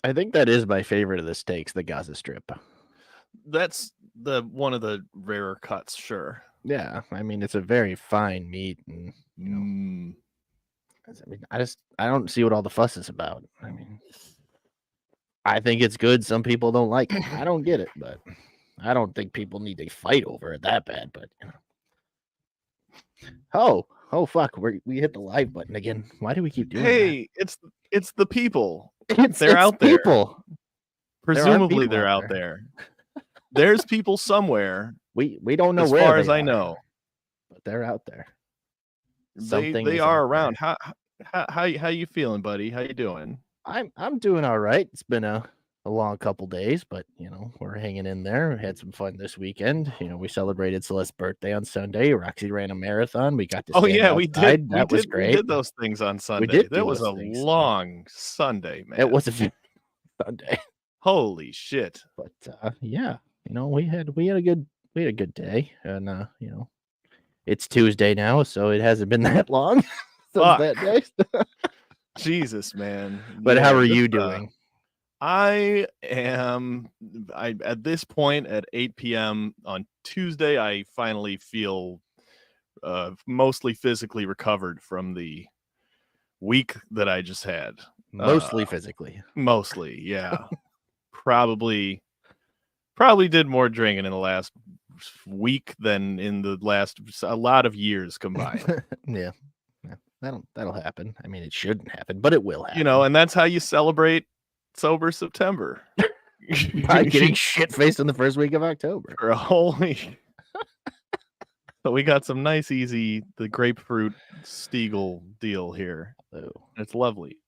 I think that is my favorite of the steaks, the Gaza Strip. That's one of the rarer cuts, sure. Yeah, I mean it's a very fine meat, and I mean I don't see what all the fuss is about. I mean, I think it's good. Some people don't like it. I don't get it, but I don't think people need to fight over it that bad. But oh fuck, we hit the live button again. Why do we keep doing that? Hey, it's the people. They're out there. People. Presumably they're out there. There's people somewhere. We don't know as where, far they as are, I know, but they're out there. They are around. How you feeling, buddy? How you doing? I'm doing all right. It's been a long couple days, but we're hanging in there. We had some fun this weekend. We celebrated Celeste's birthday on Sunday. Roxy ran a marathon. We got to stand outside. We did. That was great. We did those things on Sunday. That was a long Sunday, man. It was a Sunday. Holy shit! But yeah, we had a good day, and it's Tuesday now, so it hasn't been that long since that day. Jesus, man. But how are you doing? I am. At this point at 8 p.m. on Tuesday, I finally feel mostly physically recovered from the week that I just had. Mostly physically. Mostly, yeah. Probably did more drinking in the last week than in the last a lot of years combined. Yeah. That'll happen. I mean, it shouldn't happen, but it will happen. And that's how you celebrate Sober September. By getting shit-faced in the first week of October. For a whole week. So we got some nice, easy, the grapefruit Stiegel deal here. Oh. It's lovely.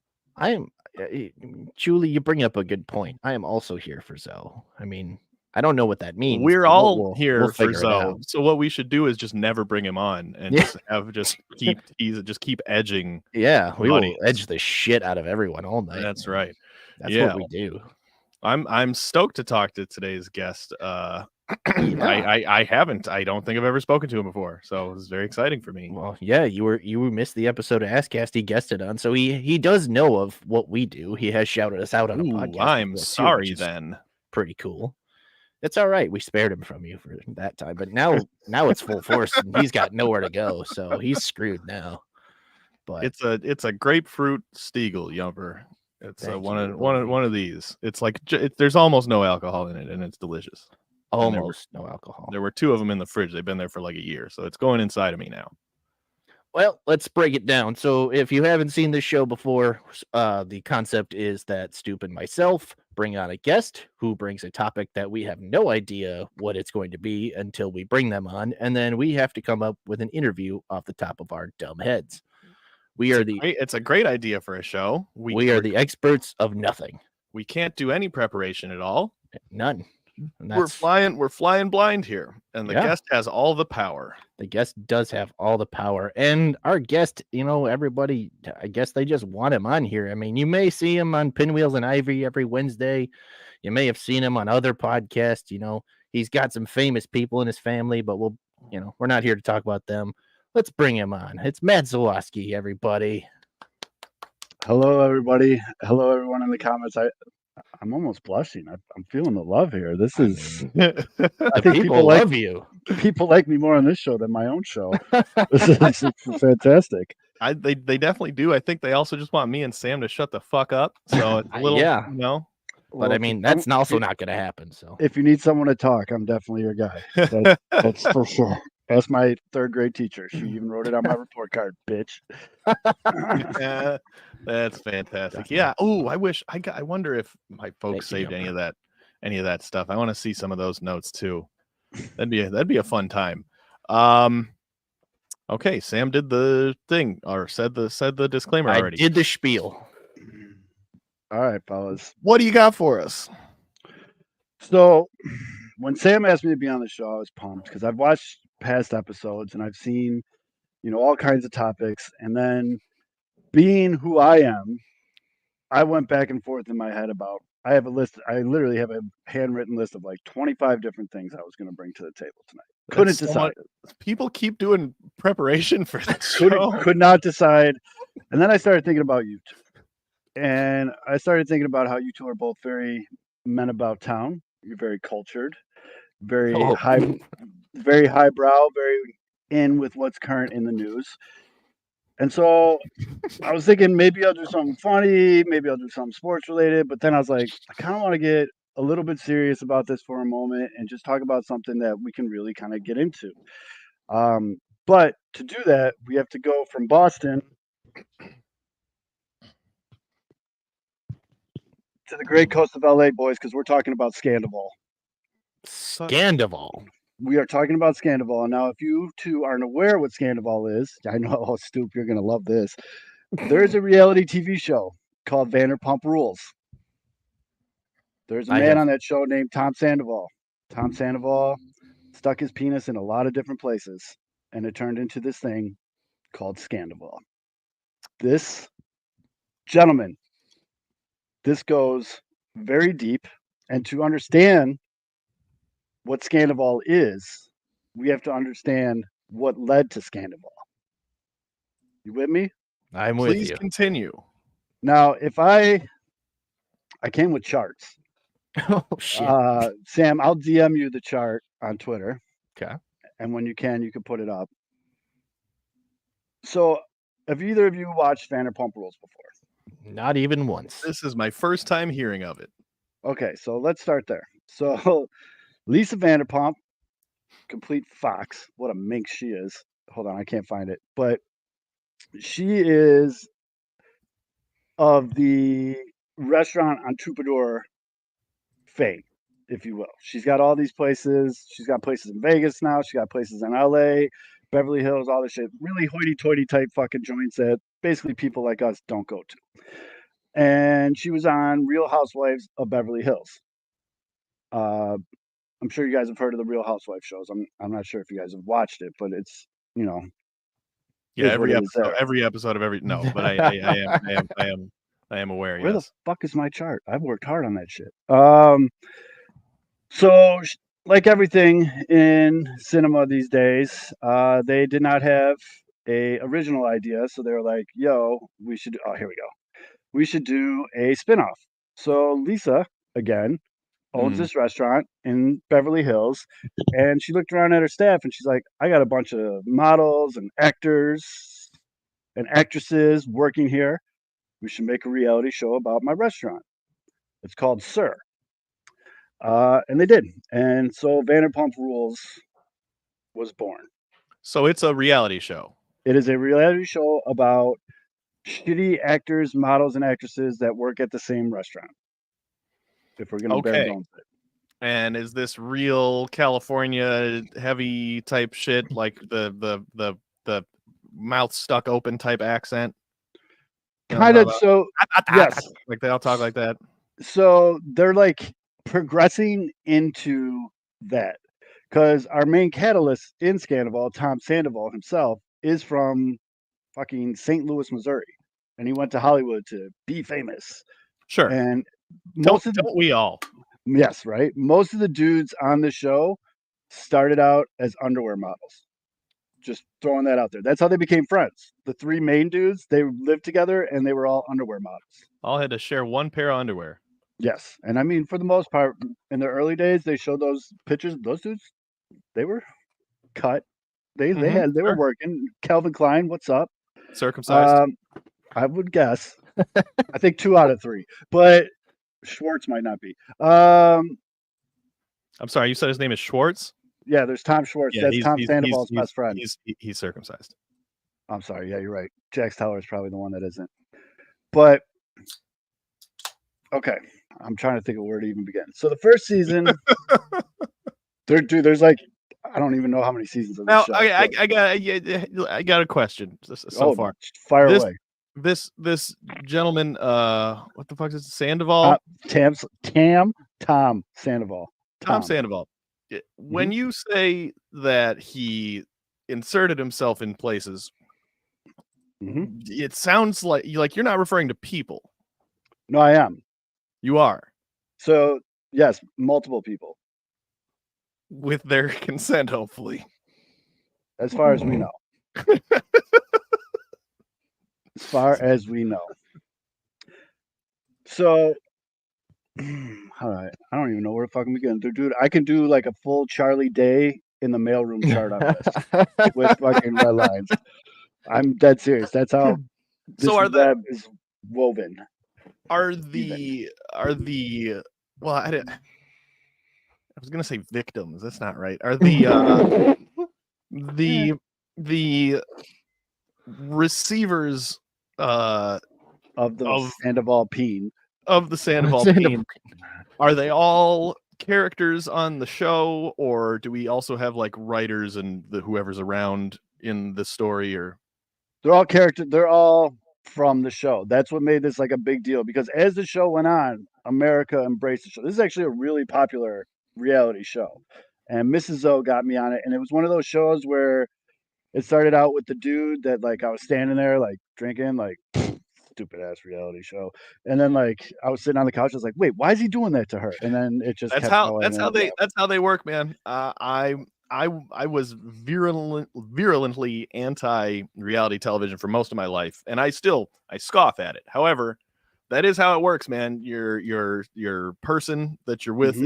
Julie, you bring up a good point. I am also here for Zoe. I mean, I don't know what that means. We're all here for Zoe. So what we should do is just never bring him on and just keep edging. Yeah, we will edge the shit out of everyone all night. That's right. That's what we do. I'm stoked to talk to today's guest. I don't think I've ever spoken to him before, so it's very exciting for me. Well, yeah, you missed the episode of Askcast he guested on, so he does know of what we do. He has shouted us out on a podcast. I'm sorry then. Pretty cool. It's all right. We spared him from you for that time, but now it's full force and he's got nowhere to go, so he's screwed now. But it's a grapefruit Stiegel Yumper. It's one of these. It's like there's almost no alcohol in it, and it's delicious. Almost no alcohol. There were 2 of them in the fridge. They've been there for like a year, so it's going inside of me now. Well, let's break it down. So if you haven't seen this show before, the concept is that Stoop and myself bring on a guest who brings a topic that we have no idea what it's going to be until we bring them on, and then we have to come up with an interview off the top of our dumb heads. It's a great idea for a show. We are the experts of nothing. We can't do any preparation at all. None. We're flying blind here, and the guest has all the power. The guest does have all the power, and our guest, everybody, I guess they just want him on here. I mean, you may see him on Pinwheels and Ivy every Wednesday. You may have seen him on other podcasts. He's got some famous people in his family, but we're not here to talk about them. Let's bring him on. It's Matt Zawaski, everybody. Hello, everybody. Hello, everyone in the comments. I'm almost blushing. I'm feeling the love here. This is. I think people love you. People like me more on this show than my own show. It's fantastic. They definitely do. I think they also just want me and Sam to shut the fuck up. So it's a little, But I mean, that's also not going to happen. So if you need someone to talk, I'm definitely your guy. That's for sure. Ask my 3rd grade teacher. She even wrote it on my report card, bitch. Yeah, that's fantastic. Yeah. Oh, I wonder if my folks saved any of that stuff. I want to see some of those notes too. That'd be a fun time. Okay, Sam did the thing or said the disclaimer already. I did the spiel. All right, fellas. What do you got for us? So when Sam asked me to be on the show, I was pumped because I've watched past episodes and I've seen, all kinds of topics. And then being who I am, I went back and forth in my head about, I have a list. I literally have a handwritten list of like 25 different things I was going to bring to the table tonight. Couldn't decide. People keep doing preparation for this show. Could not decide. And then I started thinking about you two. And I started thinking about how you two are both very men about town. You're very cultured, very Oh, very highbrow, very in with what's current in the news. And so I was thinking maybe I'll do something funny, maybe I'll do something sports related, but then I was like, I kind of want to get a little bit serious about this for a moment and just talk about something that we can really kind of get into. Um, but to do that, we have to go from Boston to the great coast of LA, boys, because we're talking about Scandival. Scandival. We are talking about Scandival. Now, if you two aren't aware what Scandival is, I know, oh, Stoop, you're going to love this. There's a reality TV show called Vanderpump Rules. There's a I man have on that show named Tom Sandoval. Tom Sandoval stuck his penis in a lot of different places, and it turned into this thing called Scandival. This, gentlemen, this goes very deep, and to understand what Scandival is, we have to understand what led to Scandival. You with me? I'm with Please you. continue. Now, if I came with charts. Oh shit. Sam, I'll DM you the chart on Twitter. Okay. And when you can put it up. So, have either of you watched Vanderpump Rules before? Not even once. This is my first time hearing of it. Okay, so let's start there. So, Lisa Vanderpump, complete fox. What a minx she is. Hold on, I can't find it. But she is of the restaurant on Troubadour fame, if you will. She's got all these places. She's got places in Vegas now. She got places in LA, Beverly Hills, all this shit. Really hoity-toity type fucking joints that basically people like us don't go to. And she was on Real Housewives of Beverly Hills. I'm sure you guys have heard of the Real Housewives shows. I'm not sure if you guys have watched it, but it's Yeah, is what it is there. every episode of every no, but I am aware. Where Yes. the fuck is my chart? I've worked hard on that shit. So like everything in cinema these days, they did not have a original idea, so they were like, "Yo, we should." Oh, here we go. We should do a spinoff. So Lisa again owns this restaurant in Beverly Hills, and she looked around at her staff and she's like, "I got a bunch of models and actors and actresses working here. We should make a reality show about my restaurant. It's called Sir." And they did. And so Vanderpump Rules was born. So it's a reality show. It is a reality show about shitty actors, models, and actresses that work at the same restaurant. If we're going to bare bones it. And is this real California heavy type shit, like the mouth stuck open type accent? Kind of. So yes, like they all talk like that. So they're like progressing into that because our main catalyst in Scandival, Tom Sandoval himself, is from fucking St. Louis, Missouri, and he went to Hollywood to be famous. Sure. And don't we all? Yes, right. Most of the dudes on the show started out as underwear models. Just throwing that out there. That's how they became friends. The three main dudes, they lived together and they were all underwear models. All had to share one pair of underwear. Yes. And I mean, for the most part, in the early days, they showed those pictures. Those dudes, they were cut. They were working. Calvin Klein, what's up? Circumcised? I would guess. I think 2 out of 3. But Schwartz might not be. I'm sorry, you said his name is Schwartz? Yeah, there's Tom Schwartz. Yeah, that's Tom Sandoval's best friend. He's circumcised. I'm sorry. Yeah, you're right. Jax Teller is probably the one that isn't. But okay, I'm trying to think of where to even begin. So the first season, there's like I don't even know how many seasons of this now, show. I got a question so far. Fire away. This gentleman, what the fuck is it? Sandoval? Tom Sandoval. Tom Sandoval. When you say that he inserted himself in places, it sounds like you're not referring to people. No, I am. You are. So yes, multiple people. With their consent, hopefully. As far as we know. As far as we know. So all right, I don't even know where the fuck I'm going, dude. I can do like a full Charlie Day in the mailroom chart on this with fucking red lines. I'm dead serious. That's how this So web is woven. are the well, I was gonna say victims. That's not right. Are the the receivers Of the Sandoval peen. of the Sandoval peen, are they all characters on the show, or do we also have like writers and whoever's around in the story? Or They're all characters. They're all from the show. That's what made this like a big deal, because as the show went on, America embraced the show. This is actually a really popular reality show, and Mrs. O got me on it. And it was one of those shows where it started out with the dude that like I was standing there like drinking, like stupid ass reality show, and then like I was sitting on the couch. I was like, wait, why is he doing that to her? And then it just that's how they work, man. I was virulently anti reality television for most of my life, and I scoff at it. However, that is how it works, man. Your person that you're with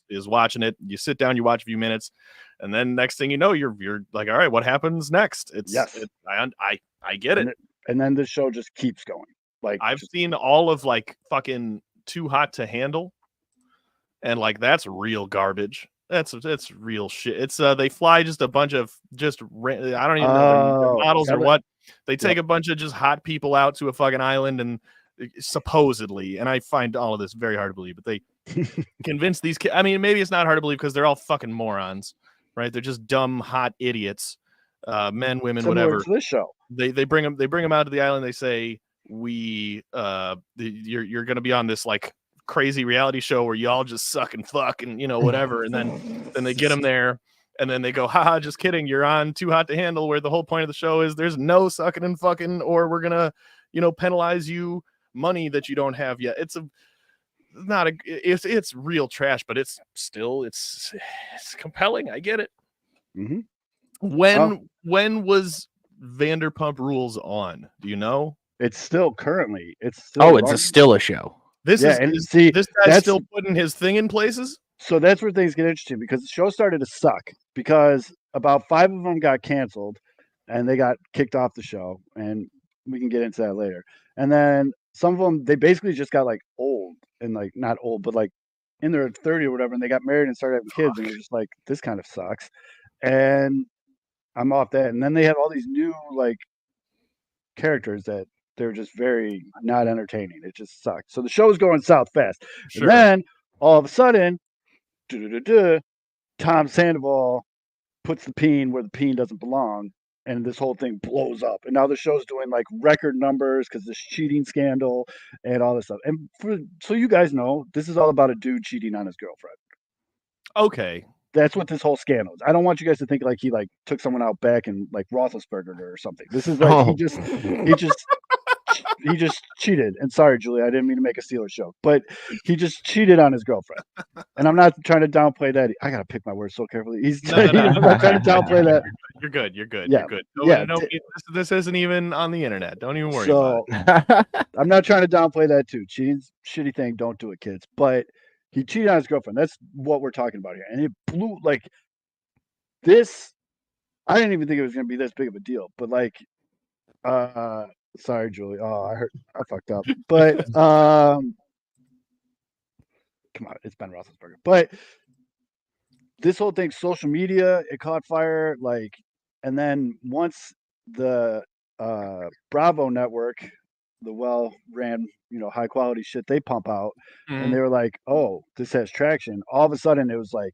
is watching it. You sit down, you watch a few minutes, and then next thing you know, you're like, all right, what happens next? I get it. And then the show just keeps going. Like I've seen all of like fucking Too Hot to Handle, and like that's real garbage. That's real shit. It's they fly just a bunch of I don't even know they're models or what. They take a bunch of just hot people out to a fucking island, and supposedly, and I find all of this very hard to believe, but they convince these kids. I mean, maybe it's not hard to believe because they're all fucking morons, right? They're just dumb, hot idiots, men, women, whatever. To this show, they bring them out to the island. They say you're going to be on this like crazy reality show where y'all just suck and fuck and whatever, and then they get them there, and then they go, haha, just kidding, you're on Too Hot to Handle, where the whole point of the show is there's no sucking and fucking, or we're gonna penalize you money that you don't have yet. It's real trash, but it's still it's compelling. I get it. When was Vanderpump Rules on? Do you know? It's still currently. It's still a show. This guy's still putting his thing in places. So that's where things get interesting, because the show started to suck because about 5 of them got canceled and they got kicked off the show, and we can get into that later. And then some of them, they basically just got like old, and like not old, but like in their 30 or whatever, and they got married and started having kids, and they're just like, this kind of sucks. And I'm off that. And then they have all these new like characters that they're just very not entertaining. It just sucks. So the show is going south fast. Sure. And then all of a sudden, Tom Sandoval puts the peen where the peen doesn't belong, and this whole thing blows up. And now the show's doing like record numbers because this cheating scandal and all this stuff. And so you guys know, this is all about a dude cheating on his girlfriend. Okay. That's what this whole scandal is. I don't want you guys to think like he like took someone out back and like Roethlisberger or something. This is like he just cheated. And sorry, Julie, I didn't mean to make a Steelers joke, but he just cheated on his girlfriend. And I'm not trying to downplay that. I gotta pick my words so carefully. I'm not trying to downplay that. You're good. You're good. Yeah. You're good. This isn't even on the internet. Don't even worry about it. I'm not trying to downplay that too. Cheating's a shitty thing. Don't do it, kids. But he cheated on his girlfriend. That's what we're talking about here. And it blew like this. I didn't even think it was going to be this big of a deal. But like, sorry, Julie. Oh, I fucked up. But come on, it's Ben Roethlisberger. But this whole thing, social media, it caught fire. Like, and then once the Bravo network, the well-ran, high quality shit they pump out, and they were like, oh, this has traction. All of a sudden it was like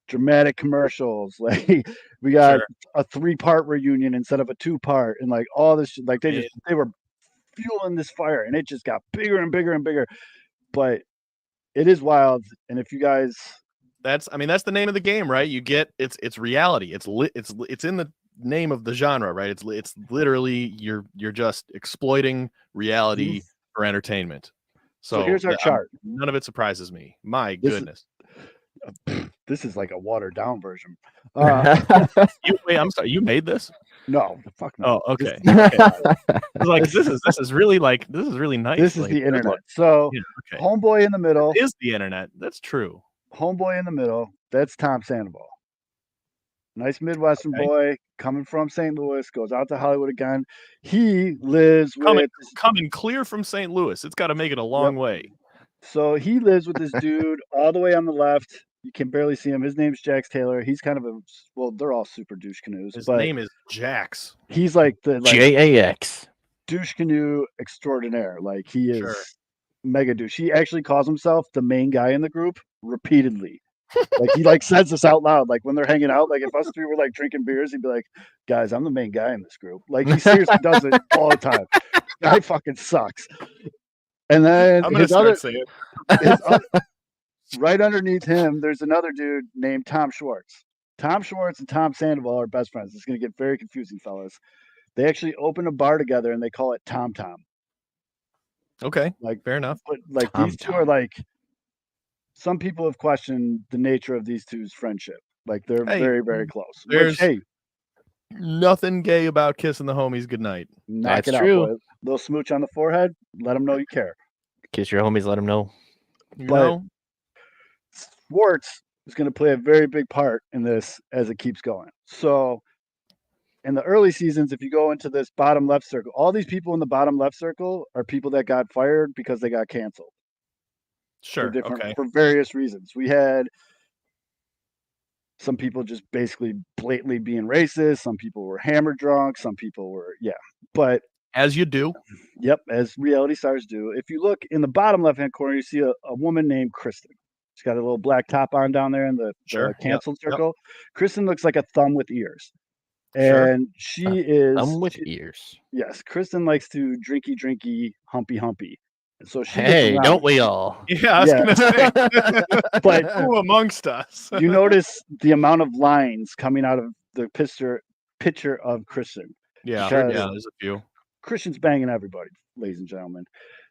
dramatic commercials, like we got a 3-part reunion instead of a 2-part, and like all this shit, like they were fueling this fire, and it just got bigger and bigger and bigger. But it is wild. And if you guys, that's the name of the game, right? You get it's reality. It's in the name of the genre, right? It's literally you're just exploiting reality for entertainment. So here's our chart. None of it surprises me. My goodness. This is like a watered down version. Wait, I'm sorry. You made this? No, the fuck no. Oh, This okay. is Okay. the I was like, this is really nice. this is Like, the good internet. look. So Yeah, okay. homeboy in the middle, It is the internet. That's true. homeboy in the middle. That's Tom Sandoval. Nice Midwestern Okay. boy coming from St. Louis, goes out to Hollywood again. He lives with Coming clear from St. Louis. It's got to make it a long way. So he lives with this dude all the way on the left. You can barely see him. His name's Jax Taylor. He's kind of they're all super douche canoes, His but name is Jax. he's like the JAX. douche canoe extraordinaire. Like he is Sure. mega douche. He actually calls himself the main guy in the group repeatedly. Like he says this out loud. Like when they're hanging out, like if us three were like drinking beers, he'd be like, "Guys, I'm the main guy in this group." Like he seriously does it all the time. Guy fucking sucks. And then I'm gonna start saying his other, right underneath him, there's another dude named Tom Schwartz. Tom Schwartz and Tom Sandoval are best friends. It's going to get very confusing, fellas. They actually open a bar together and they call it Tom Tom. Okay, Like fair enough. But like Tom these two Tom. are like, some people have questioned the nature of these two's friendship. Like they're Hey, very, very close. there's- Which, hey, Nothing gay about kissing the homies goodnight. knock That's it true. out, boy. Little smooch on the forehead. Let them know you care. Kiss your homies, let them know. You But- know? Schwartz is going to play a very big part in this as it keeps going. So, in the early seasons, if you go into this bottom left circle, all these people in the bottom left circle are people that got fired because they got canceled Sure. Okay. for various reasons. We had some people just basically blatantly being racist. Some people were hammered drunk. Some people were, But As you do. yep, as reality stars do. If you look in the bottom left hand corner, you see a woman named Kristen. She's got a little black top on down there in the Sure. canceled Yep. circle. Kristen looks like a thumb with ears. Sure. And she is with ears. yes, Kristen likes to drinky, humpy. And so she gets Hey, around. don't we all? Yeah, I was Yeah. gonna say. But who amongst us? you notice the amount of lines coming out of the picture of Kristen. Yeah, because- yeah, there's a few. Christian's banging everybody, ladies and gentlemen.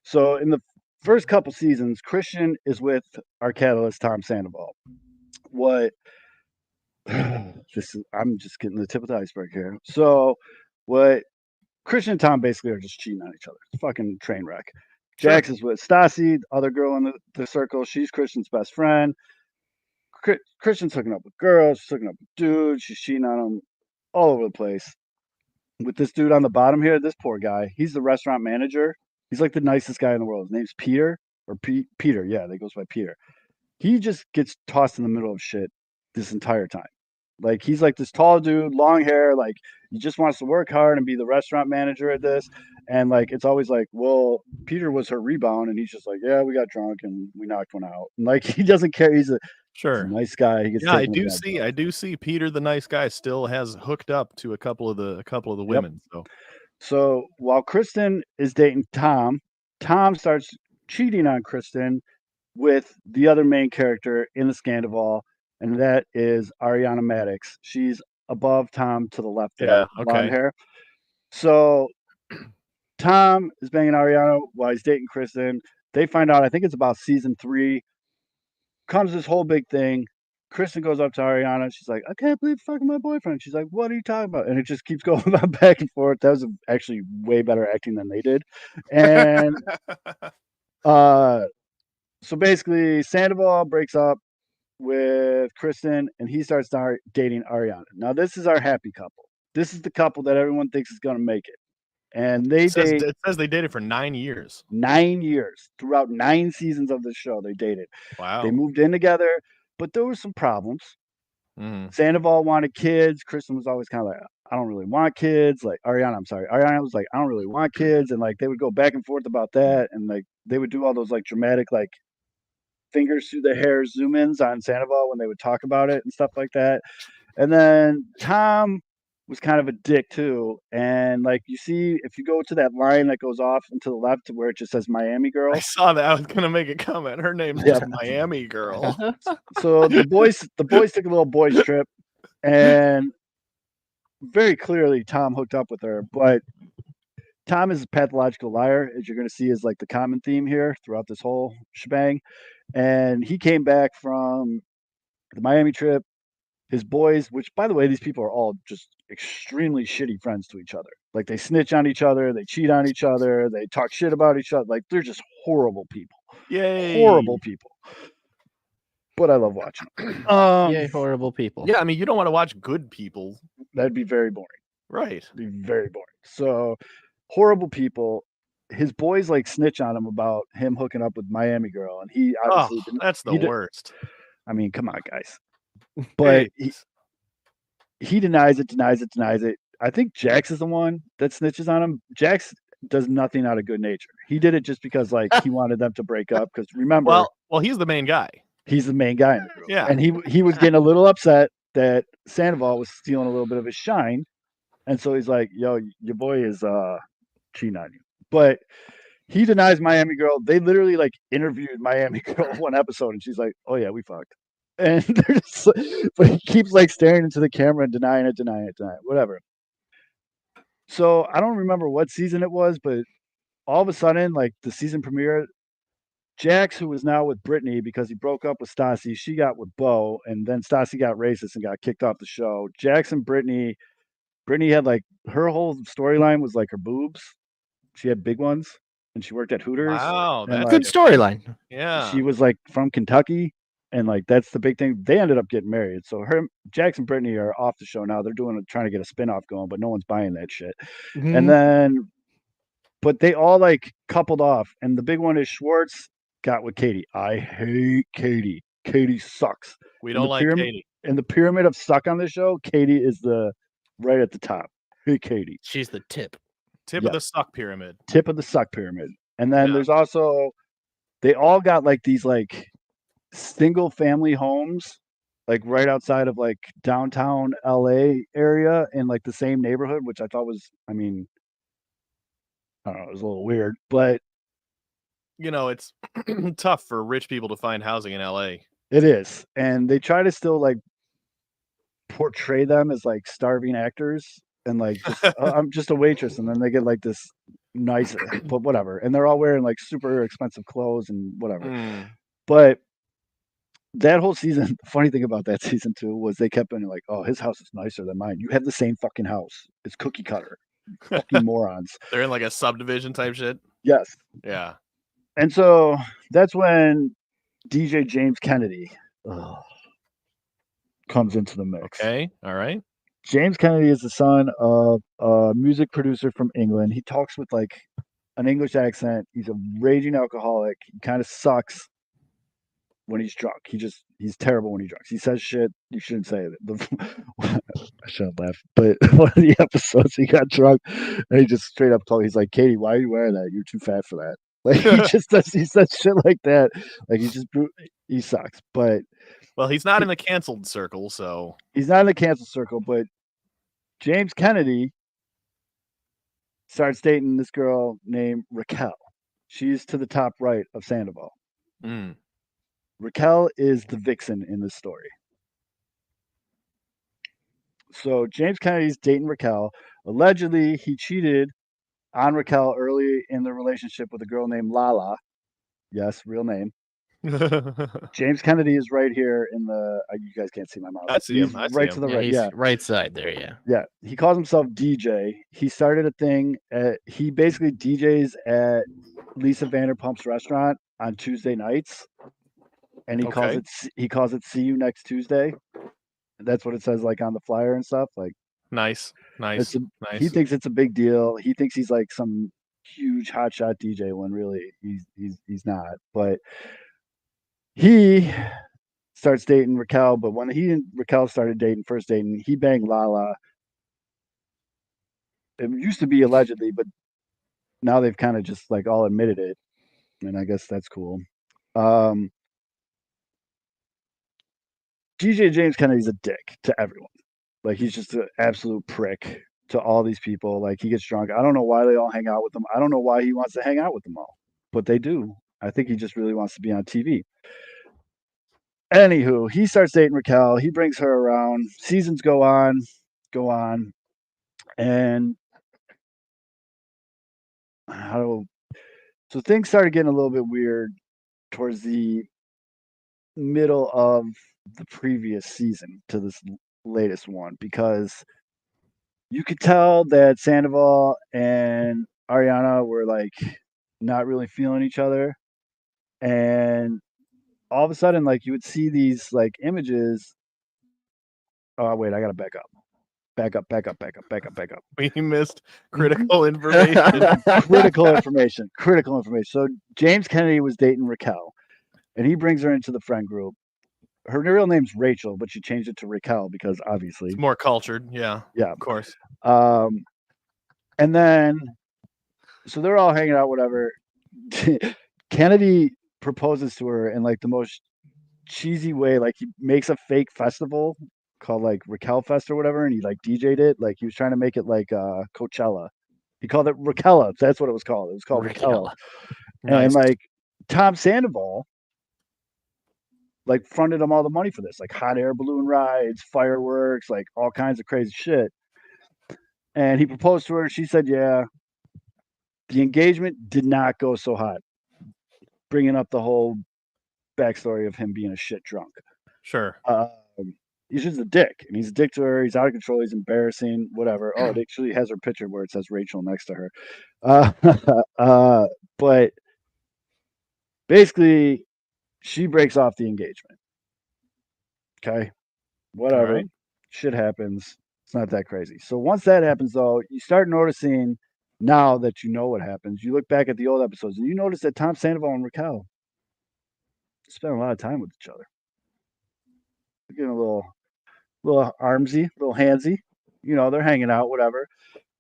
So in the first couple seasons, Christian is with our catalyst Tom Sandoval. What I'm just getting the tip of the iceberg here. So what Christian and Tom basically are just cheating on each other. It's a fucking train wreck. Sure. Jax is with Stassi, the other girl in the circle. She's Christian's best friend. Christian's hooking up with girls. She's hooking up with dudes. She's cheating on them all over the place. With this dude on the bottom here, this poor guy, he's the restaurant manager. He's like the nicest guy in the world. His name's Peter or Peter. Yeah, that goes by Peter. He just gets tossed in the middle of shit this entire time. Like he's like this tall dude, long hair, like he just wants to work hard and be the restaurant manager at this. And like it's always like, well, Peter was her rebound, and he's just like, yeah, we got drunk and we knocked one out. And like he doesn't care. He's a nice guy. He gets Yeah, I taken do see Peter the nice guy still has hooked up to a couple of the women. So while Kristen is dating Tom starts cheating on Kristen with the other main character in the Scandival, and that is Ariana Maddox. She's above Tom to the left there, blonde hair. So Tom is banging Ariana while he's dating Kristen. They find out, I think it's about season 3, comes this whole big thing. Kristen goes up to Ariana. She's like, I can't believe fucking my boyfriend. She's like, what are you talking about? And it just keeps going back and forth. That was actually way better acting than they did. And so basically, Sandoval breaks up with Kristen and he starts dating Ariana. Now, this is our happy couple. This is the couple that everyone thinks is going to make it. And it says they dated for 9 years. 9 years. Throughout 9 seasons of the show, they dated. Wow. They moved in together, but there were some problems. Mm-hmm. Sandoval wanted kids. Kristen was always kind of like, I don't really want kids. Like Ariana was like, I don't really want kids. And like they would go back and forth about that. And like they would do all those like dramatic like fingers through the hair zoom ins on Sandoval when they would talk about it and stuff like that. And then Tom was kind of a dick too. And like you see, if you go to that line that goes off and to the left where it just says Miami Girl. I saw that. I was gonna make a comment. Her name's just Miami Girl. So the boys took a little boys trip, and very clearly Tom hooked up with her. But Tom is a pathological liar, as you're gonna see is like the common theme here throughout this whole shebang. And he came back from the Miami trip. His boys, which by the way, these people are all just extremely shitty friends to each other. Like they snitch on each other, they cheat on each other, they talk shit about each other. Like they're just horrible people. Yay. Horrible people. But I love watching them. Yay, horrible people. Yeah, I mean, you don't want to watch good people. That'd be very boring. Right. It'd be very boring. So horrible people. His boys like snitch on him about him hooking up with Miami girl, and he obviously that's the worst. I mean, come on, guys. But he denies it. I think Jax is the one that snitches on him. Jax does nothing out of good nature. He did it just because like he wanted them to break up. Because remember, well, he's the main guy. He's the main guy in the group. Yeah, and he was getting a little upset that Sandoval was stealing a little bit of his shine, and so he's like, "Yo, your boy is cheating on you." But he denies Miami girl. They literally like interviewed Miami girl one episode, and she's like, "Oh yeah, we fucked." And they're just, but he keeps like staring into the camera and denying it, whatever. So I don't remember what season it was, but all of a sudden, like the season premiere, Jax, who was now with Brittany because he broke up with Stassi, she got with Bo, and then Stassi got racist and got kicked off the show. Jax and Brittany had like her whole storyline was like her boobs. She had big ones, and she worked at Hooters. Wow, and, that's like, good storyline. Yeah, she was like from Kentucky, and like that's the big thing. They ended up getting married, so Jax and Brittany are off the show now. They're trying to get a spinoff going, but no one's buying that shit. Mm-hmm. And then, but they all like coupled off, and the big one is Schwartz got with Katie. I hate Katie. Katie sucks. We don't like Katie. In the pyramid of suck on this show, Katie is right at the top. Hey, Katie. She's the tip. Tip of the suck pyramid. Tip of the suck pyramid. And then there's also, they all got like these like single family homes, like right outside of like downtown LA area in like the same neighborhood, which I thought was, I mean, I don't know, it was a little weird, but you know, it's tough for rich people to find housing in LA. It is. And they try to still like portray them as like starving actors and like just, I'm just a waitress, and then they get like this nice, but whatever, and they're all wearing like super expensive clothes and whatever. But that whole season, the funny thing about that season too was they kept being like, "Oh, his house is nicer than mine. You have the same fucking house. It's cookie cutter. Fucking morons." They're in like a subdivision type shit. Yes. Yeah. And so that's when DJ James Kennedy comes into the mix. Okay. All right. James Kennedy is the son of a music producer from England. He talks with like an English accent. He's a raging alcoholic. He kind of sucks when he's drunk. He's terrible when he drinks. He says shit you shouldn't say. I shouldn't laugh, but one of the episodes he got drunk and he just straight up told, he's like, "Katie, why are you wearing that? You're too fat for that." Like he says shit like that. Like he sucks. But well, he's not in the canceled circle, so he's not in the canceled circle. But James Kennedy starts dating this girl named Raquel. She's to the top right of Sandoval. Raquel is the vixen in this story. So James Kennedy's dating Raquel. Allegedly, he cheated on Raquel early in the relationship with a girl named Lala. Yes, real name. James Kennedy is right here in the. You guys can't see my mouth. I see him. I see him. To the Yeah, right. he's right side there. Yeah. Yeah. He calls himself DJ. He started a thing. He basically DJs at Lisa Vanderpump's restaurant on Tuesday nights, and he calls it "See You Next Tuesday." That's what it says like on the flyer and stuff. Like nice. He thinks it's a big deal. He thinks he's like some huge hotshot DJ when really he's not. But he starts dating Raquel. But when he and Raquel started first dating, he banged Lala. It used to be allegedly, but now they've kind of just like all admitted it, and I guess that's cool. DJ James Kennedy's a dick to everyone. Like he's just an absolute prick to all these people. Like he gets drunk. I don't know why they all hang out with him. I don't know why he wants to hang out with them all, but they do. I think he just really wants to be on TV. Anywho, he starts dating Raquel. He brings her around. Seasons go on, and so things started getting a little bit weird towards the middle of the previous season to this latest one, because you could tell that Sandoval and Ariana were like not really feeling each other, and all of a sudden, like you would see these like images. Oh wait, I gotta back up. Back up, back up, back up, back up, back up. We missed critical information. Critical information. Critical information. So James Kennedy was dating Raquel, and he brings her into the friend group. Her real name's Rachel, but she changed it to Raquel because obviously, It's more cultured. Yeah. yeah. Of course. And then, so they're all hanging out, whatever. Kennedy proposes to her in like the most cheesy way. Like he makes a fake festival called like Raquel Fest or whatever, and he like DJ'd it. Like he was trying to make it like Coachella. He called it Raquella. That's what it was called. It was called Raquella. Nice. And like Tom Sandoval like fronted him all the money for this, like hot air balloon rides, fireworks, like all kinds of crazy shit. And he proposed to her. She said, yeah. The engagement did not go so hot, bringing up the whole backstory of him being a shit drunk. Sure. He's just a dick, and he's a dick to her. He's out of control. He's embarrassing, whatever. Oh, it actually has her picture where it says Rachel next to her. But basically, she breaks off the engagement. Okay, whatever. Right. Shit happens. It's not that crazy. So once that happens, though, you start noticing now that you know what happens. You look back at the old episodes, and you notice that Tom Sandoval and Raquel spend a lot of time with each other. They're getting a little armsy, little handsy. You know, they're hanging out, whatever.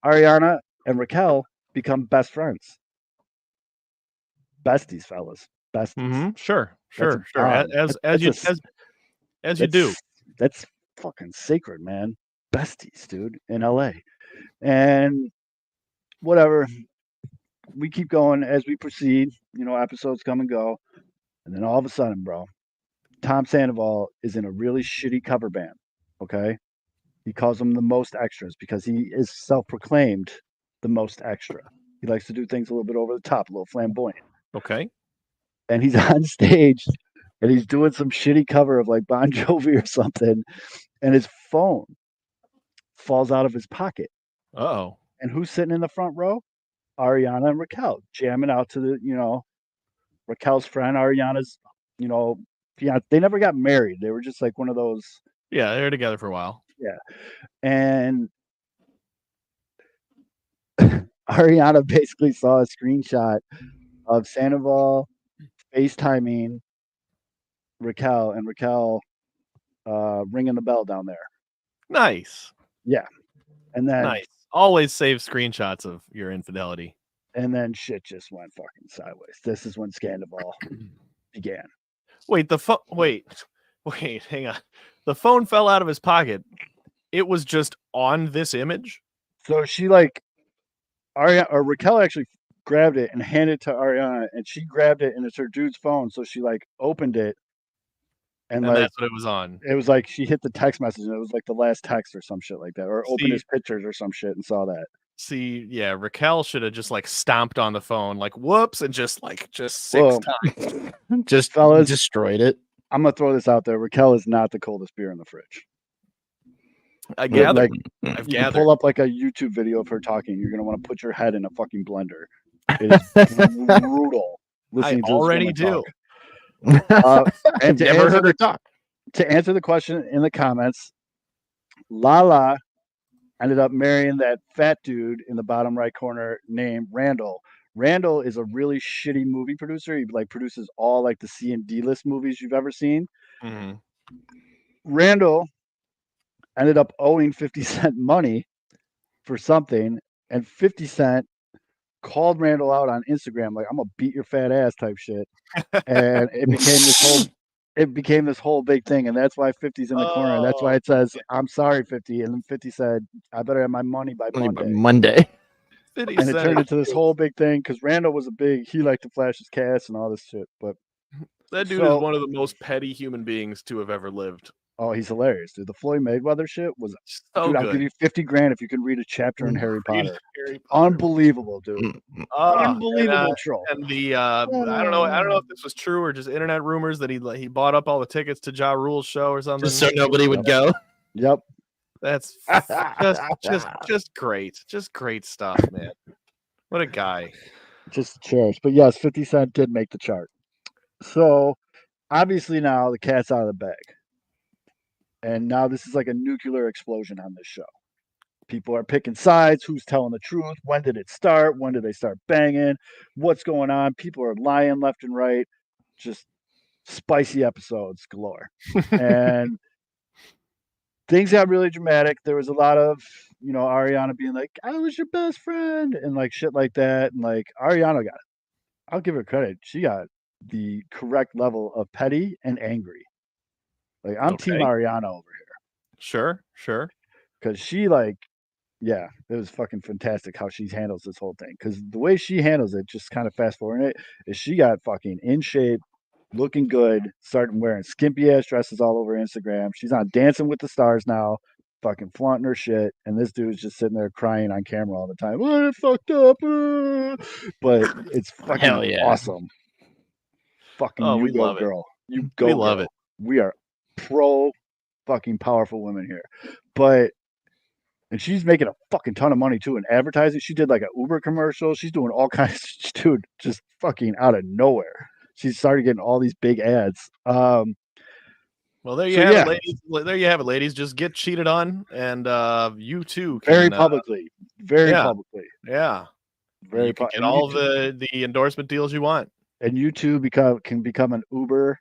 Ariana and Raquel become best friends. Besties, fellas. Besties. Mm-hmm. Sure. That's As you do. That's fucking sacred, man. Besties, dude, in LA. And whatever. We keep going as we proceed. You know, episodes come and go. And then all of a sudden, bro, Tom Sandoval is in a really shitty cover band. Okay. He calls them the most extras because he is self-proclaimed the most extra. He likes to do things a little bit over the top, a little flamboyant. Okay. And he's on stage and he's doing some shitty cover of like Bon Jovi or something. And his phone falls out of his pocket. Uh-oh. And who's sitting in the front row? Ariana and Raquel jamming out to the, you know, Raquel's friend, Ariana's, you know, fiance. They never got married. They were just like one of those. Yeah, they were together for a while. Yeah. And Ariana basically saw a screenshot of Sandoval FaceTiming Raquel and Raquel ringing the bell down there. Nice. Yeah. And then nice. Always save screenshots of your infidelity. And then shit just went fucking sideways. This is when Sandoval began. Wait, hang on. The phone fell out of his pocket. It was just on this image. So she like Raquel actually grabbed it and handed it to Ariana, and she grabbed it and it's her dude's phone. So she like opened it and like that's what it was on. It was like she hit the text message and it was like the last text or some shit like that, or opened his pictures or some shit and saw that. See, yeah, Raquel should have just like stomped on the phone, like whoops, and just 6 times. Just fellas destroyed it. I'm gonna throw this out there. Raquel is not the coldest beer in the fridge. I gather. Like, you can pull up like a YouTube video of her talking. You're gonna want to put your head in a fucking blender. It is brutal. I already do. And never heard her talk. To answer the question in the comments, Lala ended up marrying that fat dude in the bottom right corner named Randall. Randall is a really shitty movie producer. He like produces all like the C and D list movies you've ever seen. Mm-hmm. Randall ended up owing 50 Cent money for something, and 50 Cent called Randall out on Instagram like, I'm gonna beat your fat ass type shit. And it became this whole big thing, and that's why 50's in the corner, and that's why it says, I'm sorry, 50. And then 50 said, I better have my money by Monday. And it turned into this whole big thing because Randall was he liked to flash his cash and all this shit. But that dude is one of the most petty human beings to have ever lived. Oh, he's hilarious, dude. The Floyd Mayweather shit was so dude, good. I'll give you 50 grand if you can read a chapter in Harry Potter. Unbelievable, dude. Unbelievable troll. And the I don't know if this was true or just internet rumors that he bought up all the tickets to Ja Rule's show or something. Just so nobody would go. Yep. That's just great. Just great stuff, man. What a guy. Just cherish. But yes, 50 Cent did make the chart. So obviously now the cat's out of the bag. And now this is like a nuclear explosion on this show. People are picking sides. Who's telling the truth? When did it start? When did they start banging? What's going on? People are lying left and right. Just spicy episodes galore. And things got really dramatic. There was a lot of, Ariana being like, I was your best friend, and like shit like that. And like Ariana got it. I'll give her credit. She got the correct level of petty and angry. Like I'm Team Okay. Ariana over here. Sure. Because she yeah, it was fucking fantastic how she handles this whole thing. Because the way she handles it, just kind of fast forwarding it, is she got fucking in shape, looking good, starting wearing skimpy ass dresses all over Instagram. She's on Dancing with the Stars now, fucking flaunting her shit. And this dude's just sitting there crying on camera all the time. Oh, I fucked up. But it's fucking Hell yeah. awesome. Fucking you we go, love it. girl. You go, We love girl. it. We are pro fucking powerful women here. But and she's making a fucking ton of money too in advertising. She did like an Uber commercial. She's doing all kinds of dude, just fucking out of nowhere. She started getting all these big ads. Well, there you have it, ladies. There you have it, ladies. Just get cheated on, and you too can, very publicly. Yeah. Very you can get all the endorsement deals you want. And you too can become an Uber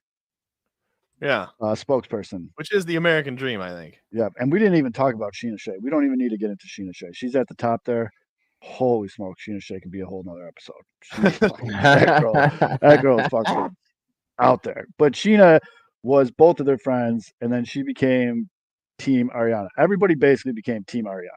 spokesperson. Which is the American dream, I think. Yeah. And we didn't even talk about Sheena Shea. We don't even need to get into Sheena Shea. She's at the top there. Holy smoke, Sheena Shea could be a whole nother episode. That girl is fucking out there. But Sheena was both of their friends, and then she became Team Ariana. Everybody basically became Team Ariana.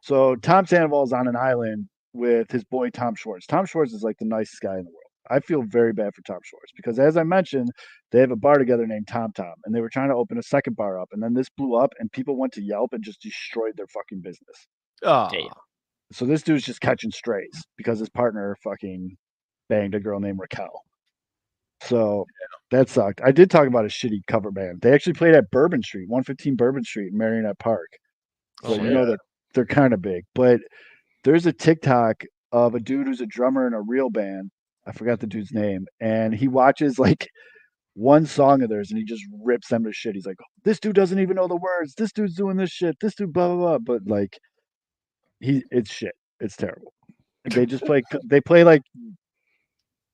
So Tom Sandoval's on an island with his boy Tom Schwartz. Tom Schwartz is like the nicest guy in the world. I feel very bad for Tom Schwartz because, as I mentioned, they have a bar together named Tom Tom, and they were trying to open a second bar up, and then this blew up, and people went to Yelp and just destroyed their fucking business. Oh. So this dude's just catching strays because his partner fucking banged a girl named Raquel. So that sucked. I did talk about a shitty cover band. They actually played at Bourbon Street, 115 Bourbon Street in Marionette Park. So they're kind of big. But there's a TikTok of a dude who's a drummer in a real band. I forgot the dude's name. And he watches like one song of theirs and he just rips them to shit. He's like, this dude doesn't even know the words. This dude's doing this shit. This dude blah blah blah. But like it's shit. It's terrible. They just play like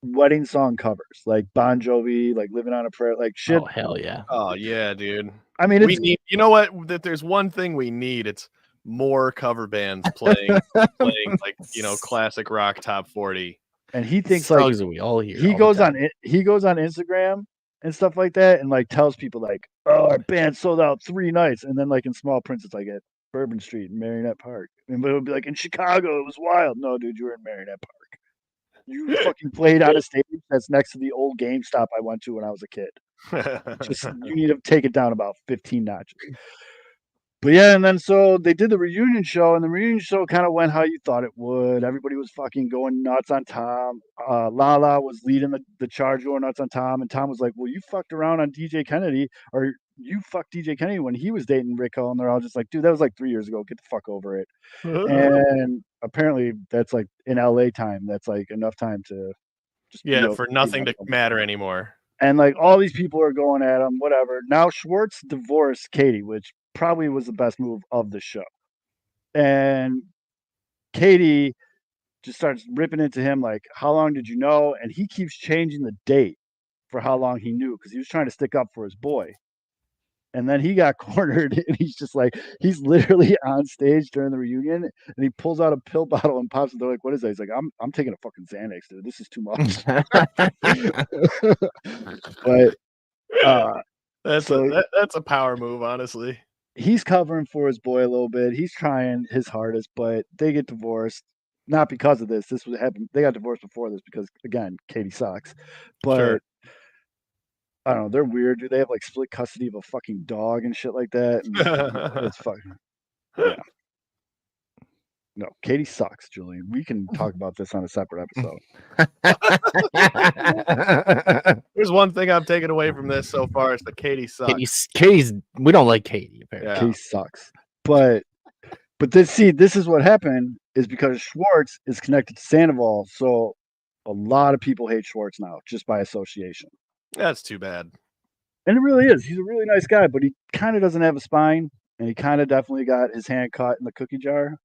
wedding song covers, like Bon Jovi, like Living on a Prayer, like shit. Oh hell yeah. Oh yeah, dude. I mean, you know what? That there's one thing we need. It's more cover bands playing like classic rock top 40. And he thinks songs that we all hear. He goes on Instagram and stuff like that, and like tells people like, "Oh, our band sold out 3 nights," and then like in small print, it's like at Bourbon Street in Marionette Park, and it'll be like in Chicago, it was wild. No, dude, you were in Marionette Park. You fucking played on a stage that's next to the old GameStop I went to when I was a kid. You need to take it down about 15 notches. But yeah, and then so they did the reunion show, and the reunion show kind of went how you thought it would. Everybody was fucking going nuts on Tom. Lala was leading the charge going nuts on Tom, and Tom was like, well, you fucked around on DJ Kennedy, or you fucked DJ Kennedy when he was dating Rico, and they're all just like, dude, that was like 3 years ago. Get the fuck over it. And apparently that's like in LA time, that's like enough time to just for nothing to matter anymore. And like all these people are going at him, whatever. Now Schwartz divorced Katie, which probably was the best move of the show. And Katie just starts ripping into him like, how long did you know? And he keeps changing the date for how long he knew because he was trying to stick up for his boy. And then he got cornered and he's just like, he's literally on stage during the reunion and he pulls out a pill bottle and pops it. They're like, what is that? He's like, I'm taking a fucking Xanax, dude. This is too much. But that's a power move, honestly. He's covering for his boy a little bit. He's trying his hardest, but they get divorced. Not because of this. This was happened. They got divorced before this because, again, Katie sucks. But I don't know. They're weird. Do they have like split custody of a fucking dog and shit like that? And it's fucking. Yeah. No, Katie sucks, Julian. We can talk about this on a separate episode. There's one thing I've taken away from this so far. It's that Katie sucks. Katie's we don't like Katie. Apparently. Katie sucks. But this is what happened is because Schwartz is connected to Sandoval, so a lot of people hate Schwartz now just by association. That's too bad. And it really is. He's a really nice guy, but he kind of doesn't have a spine, and he kind of definitely got his hand caught in the cookie jar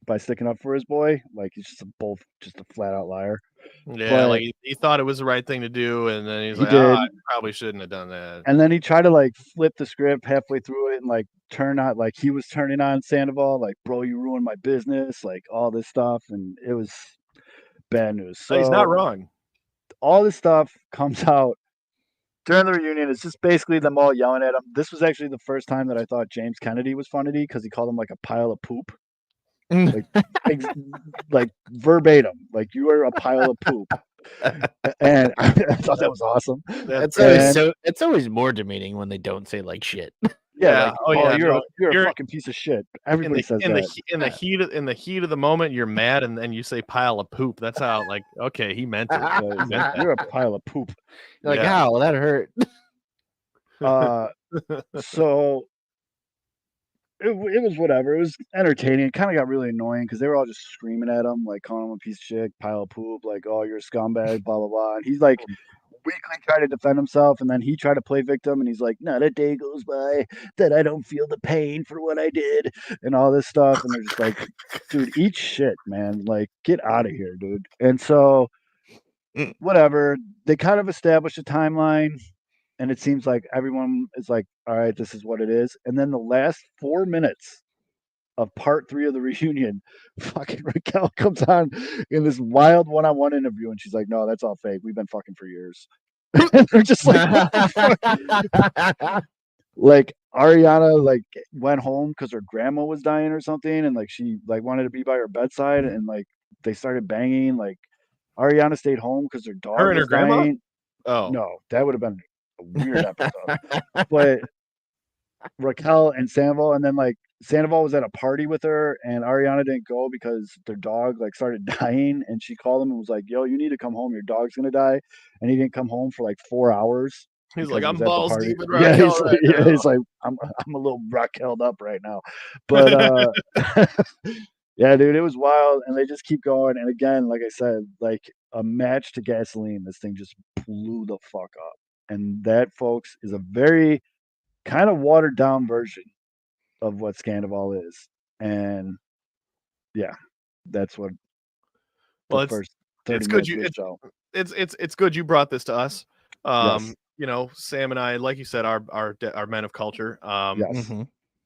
by sticking up for his boy. Like he's just a flat out liar. Yeah, But like he thought it was the right thing to do, and then he's he like, "Oh, did. I probably shouldn't have done that." And then he tried to like flip the script halfway through it and like turn on like he was turning on Sandoval, like, bro, you ruined my business, like all this stuff, and it was bad news. He's not So wrong. all this stuff comes out during the reunion. It's just basically them all yelling at him. This was actually the first time that I thought James Kennedy was funny because he called him like a pile of poop. Like, like verbatim, like you are a pile of poop. And I thought that was awesome. It's always more demeaning when they don't say like shit. Yeah. Like, Oh yeah. you're a fucking piece of shit. Everybody says that. In the heat of the moment, you're mad, and then you say pile of poop. That's how, like, okay, he meant it. He meant You're a pile of poop. You're like, how that hurt. So it was whatever. It was entertaining. It kind of got really annoying because they were all just screaming at him, like calling him a piece of shit, pile of poop, like, oh, you're a scumbag, blah blah blah. And he's like weakly tried to defend himself, and then he tried to play victim, and he's like, not a day goes by that I don't feel the pain for what I did, and all this stuff. And they're just like, dude, eat shit, man. Like, get out of here, dude. And so whatever. They kind of established a timeline, and it seems like everyone is like, all right, this is what it is. And then the last 4 minutes of part 3 of the reunion, fucking Raquel comes on in this wild one-on-one interview, and she's like, no, that's all fake. We've been fucking for years. And they're just like, what the fuck? Like Ariana like went home because her grandma was dying or something, and like she like wanted to be by her bedside, and like they started banging. Like Ariana stayed home because her dog Her and was her grandma? dying. Oh No, that would have been a weird episode. But Raquel and Sandoval, and then like Sandoval was at a party with her, and Ariana didn't go because their dog like started dying, and she called him and was like, "Yo, you need to come home. Your dog's gonna die," and he didn't come home for like 4 hours. he's like, He I'm was at the balls party. deep in Yeah, Raquel right now. he's like, I'm a little Raquel'd up right now, but yeah, dude, it was wild, and they just keep going. And again, like I said, like a match to gasoline, this thing just blew the fuck up, and that, folks, is a very kind of watered down version of what Scandival is. And yeah, that's what Well, the first 30 it's good minutes of the show. it's good you brought this to us. Yes. You know, Sam and I, like you said, are men of culture. Yes.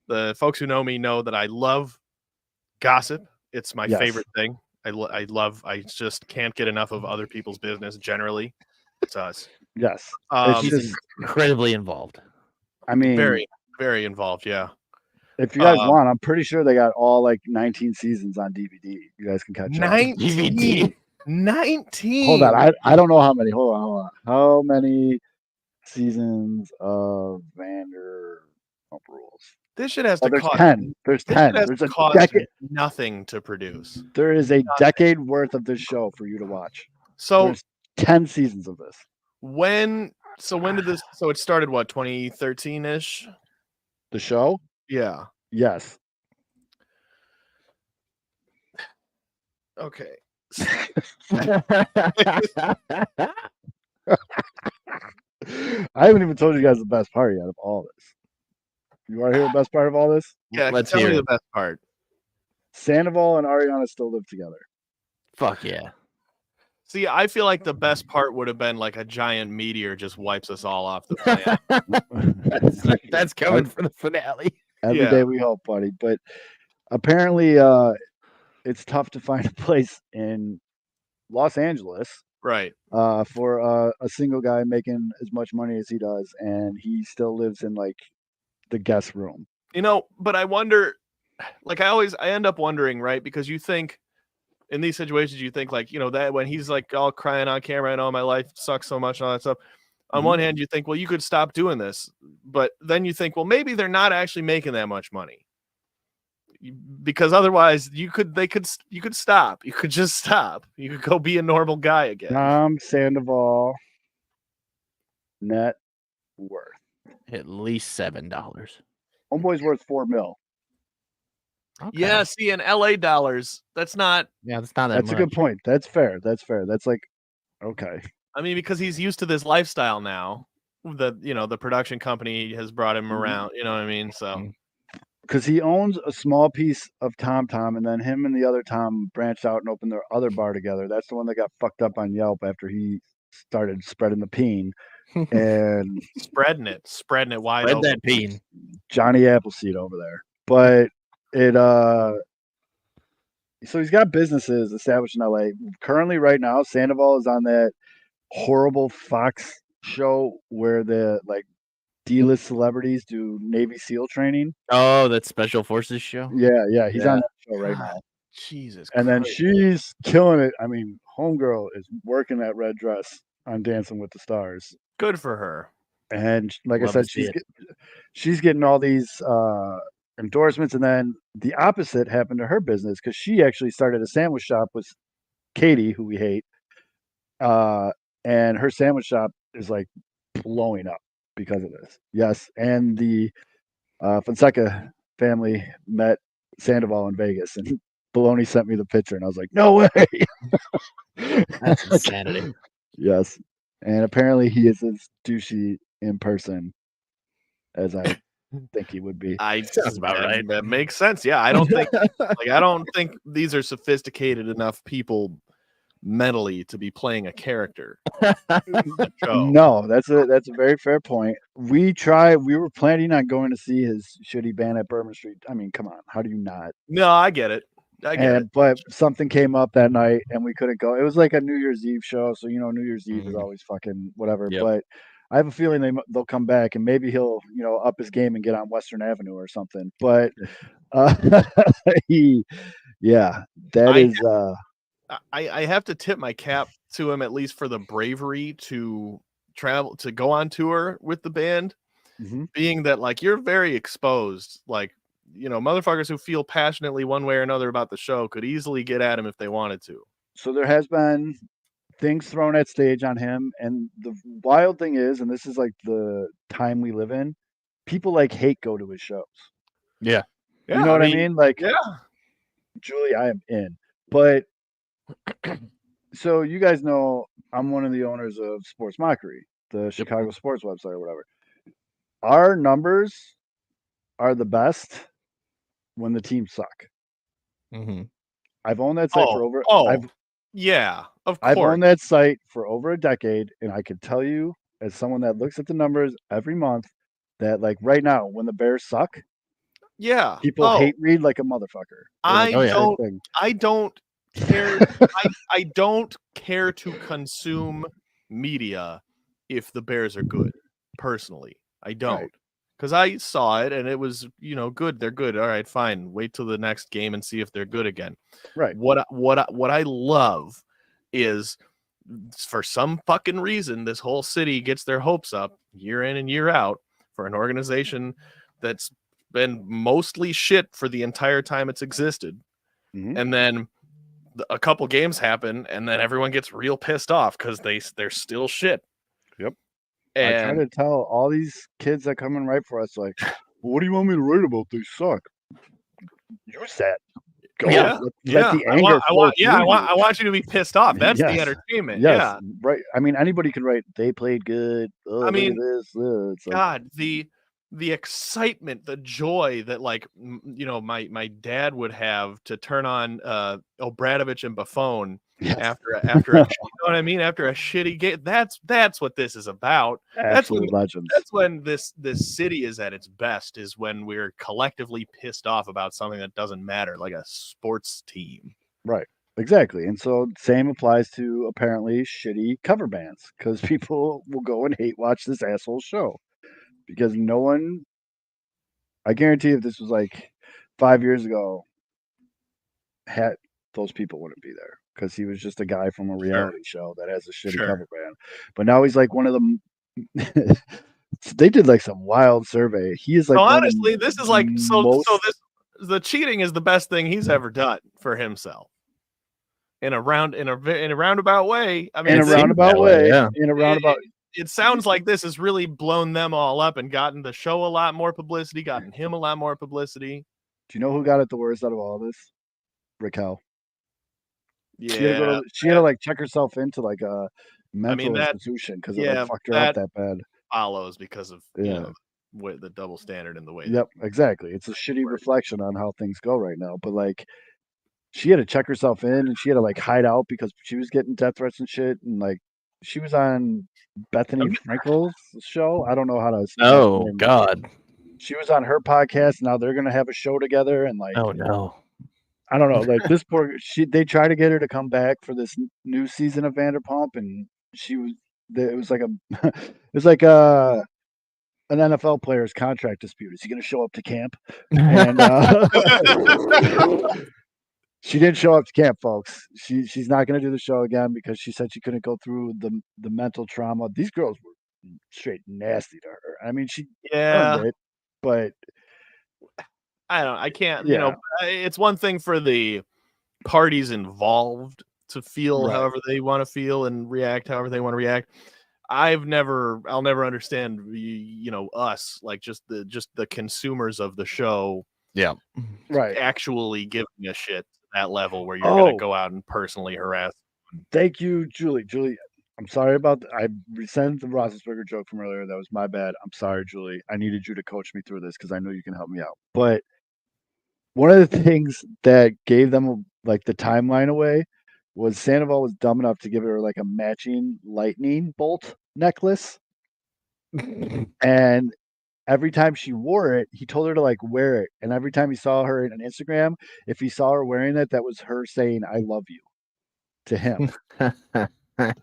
The folks who know me know that I love gossip. It's my Yes. favorite thing. I just can't get enough of other people's business generally. It's us. Yes. Um, It's just, Incredibly involved. I mean, very, very involved. Yeah. if you guys want, I'm pretty sure they got all like 19 seasons on DVD. You guys can catch up. 19. 19. Hold on. I don't know how many. Hold on. How many seasons of Vanderpump Rules? This shit has to there's cost 10. There's 10. There's a decade. Nothing to produce. There is a decade worth of this show for you to watch. So there's 10 seasons of this. When did this? So it started what, 2013-ish? The show? Yeah. Yes. Okay. I haven't even told you guys the best part yet of all this. You want to hear the best part of all this? Yeah, Let's tell hear me it. the best part. Sandoval and Ariana still live together. Fuck yeah. See, I feel like the best part would have been like a giant meteor just wipes us all off the planet. That's coming for the finale. Every day we hope, buddy. But apparently it's tough to find a place in Los Angeles, right, for a single guy making as much money as he does, and he still lives in like the guest room. You know, but I wonder, like I end up wondering, right? Because you think in these situations, you think like, you know, that when he's like all crying on camera and, oh, my life sucks so much and all that stuff. On one hand, you think, well, you could stop doing this, but then you think, well, maybe they're not actually making that much money, because otherwise you could stop. You could just stop. You could go be a normal guy again. Tom Sandoval net worth at least $7. Homeboy's worth $4 million. Okay. Yeah, see, in LA dollars, that's not. Yeah, that's not that That's much. a good point. That's fair. That's like, okay. I mean, because he's used to this lifestyle now. The production company has brought him around. You know what I mean? So Mm. Because he owns a small piece of Tom Tom, and then him and the other Tom branched out and opened their other bar together. That's the one that got fucked up on Yelp after he started spreading the peen. And spreading it wide Spread open. that peen. Johnny Appleseed over there. But it so he's got businesses established in LA. Currently right now, Sandoval is on that horrible Fox show where the like D-list celebrities do Navy SEAL training. Oh, that Special Forces show. Yeah, he's Yeah. on that show right now. God, Jesus And then Christ. she's killing it. I mean, homegirl is working that red dress on Dancing with the Stars. Good for her. And like Love I to said, see it. she's getting all these endorsements. And then the opposite happened to her business because she actually started a sandwich shop with Katie, who we hate. And her sandwich shop is like blowing up because of this. Yes. And the Fonseca family met Sandoval in Vegas, and Baloney sent me the picture, and I was like, "No way!" That's insanity. Yes, and apparently he is as douchey in person as I think he would be. Sounds about right. That makes sense. Yeah, I don't think these are sophisticated enough people mentally to be playing a character on the show. No, that's a very fair point. We were planning on going to see his shitty band at Bourbon Street. I mean, come on, how do you not? No, I get it. But something came up that night and we couldn't go. It was like a New Year's Eve show, so New Year's Eve is always fucking whatever. Yep. But I have a feeling they'll come back and maybe he'll up his game and get on Western Avenue or something. But I have to tip my cap to him at least for the bravery to go on tour with the band, being that like you're very exposed, like motherfuckers who feel passionately one way or another about the show could easily get at him if they wanted to. So there has been things thrown at stage on him, and the wild thing is, and this is like the time we live in, people like hate go to his shows. Yeah. You know what I mean? Like, yeah, Julie, I am in. But so you guys know I'm one of the owners of Sports Mockery, the Chicago sports website or whatever. Our numbers are the best when the teams suck. Mm-hmm. I've owned that site for over. Yeah, of course. I've owned that site for over a decade, and I can tell you, as someone that looks at the numbers every month, that like right now, when the Bears suck, people hate read like a motherfucker. I don't care. I don't care to consume media if the Bears are good. Personally, I don't. Because I saw it and it was, good. They're good. All right, fine. Wait till the next game and see if they're good again. Right. What I love is, for some fucking reason, this whole city gets their hopes up year in and year out for an organization that's been mostly shit for the entire time it's existed. Mm-hmm. And then a couple games happen and then everyone gets real pissed off because they're still shit. Yep. And I try to tell all these kids that come and write for us, like, well, what do you want me to write about? They suck. Use that. Go. Let the anger flow. I want you to be pissed off. That's the entertainment. Yes. Yeah. Right. I mean, anybody can write, they played good. Oh, I mean, look at this. God, the excitement, the joy that my dad would have to turn on Obradovich and Buffon after a, you know what I mean, after a shitty game. That's what this is about. Absolute legends. That's when this city is at its best, is when we're collectively pissed off about something that doesn't matter, like a sports team. Right. Exactly. And so same applies to apparently shitty cover bands, because people will go and hate watch this asshole show. Because no one, I guarantee if this was like 5 years ago, those people wouldn't be there, because he was just a guy from a reality show that has a shitty cover band. But now he's like one of them. They did like some wild survey. He is like, honestly, this is like, the cheating is the best thing he's ever done for himself. In a roundabout way. I mean, in a roundabout way. It sounds like this has really blown them all up and gotten the show a lot more publicity, gotten him a lot more publicity. Do you know who got it the worst out of all this? Raquel. Yeah, She had to like check herself into like a mental that institution because it like fucked her that up that bad. follows because of Yeah. the double standard and the way. Yep, exactly. It's a shitty reflection on how things go right now. But like, she had to check herself in, and she had to like hide out because she was getting death threats and shit. And like, she was on Bethany Frankel's show. I don't know how to. Oh God. She was on her podcast. Now they're gonna have a show together, and like, Oh no. I don't know. Like this poor, they try to get her to come back for this new season of Vanderpump, and she was. It was like a, it was like an NFL player's contract dispute. Is he going to show up to camp? And she didn't show up to camp, folks. She's not going to do the show again because she said she couldn't go through the mental trauma. These girls were straight nasty to her. I mean, she earned it, but I can't. It's one thing for the parties involved to feel however they want to feel and react however they want to react. I'll never understand us, like just the consumers of the show. Yeah. Right. Actually giving a shit to that level where you're going to go out and personally harass. Thank you, Julie. Julie, I'm sorry about I resent the Roethlisberger joke from earlier. That was my bad. I'm sorry, Julie. I needed you to coach me through this because I know you can help me out. But one of the things that gave them like the timeline away was Sandoval was dumb enough to give her like a matching lightning bolt necklace. And every time she wore it, he told her to like wear it. And every time he saw her on Instagram, if he saw her wearing it, that was her saying, I love you to him. And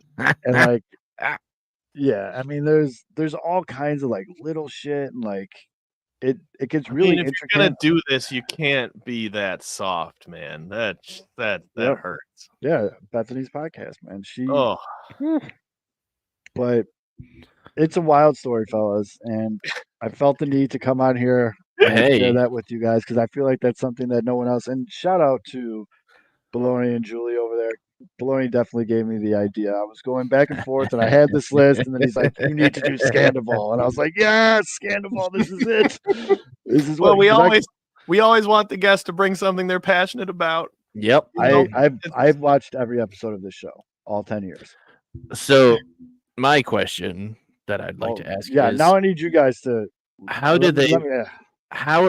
like, yeah, I mean, there's all kinds of like little shit and like it gets really if intricate. you're gonna do this, you can't be that soft, man. That hurts. Yeah, Bethany's podcast, man. Oh, but it's a wild story, fellas, and I felt the need to come on here and share that with you guys because I feel like that's something that no one else. And shout out to Baloney and Julie over there. Baloney definitely gave me the idea. I was going back and forth, and I had this list, and then he's like, "You need to do Scandival," and I was like, "Yes, Scandival. This is it. This is well, we always want the guests to bring something they're passionate about." Yep. I've watched every episode of this show, all 10 years. So my question that I'd like to ask is, now I need you guys to how are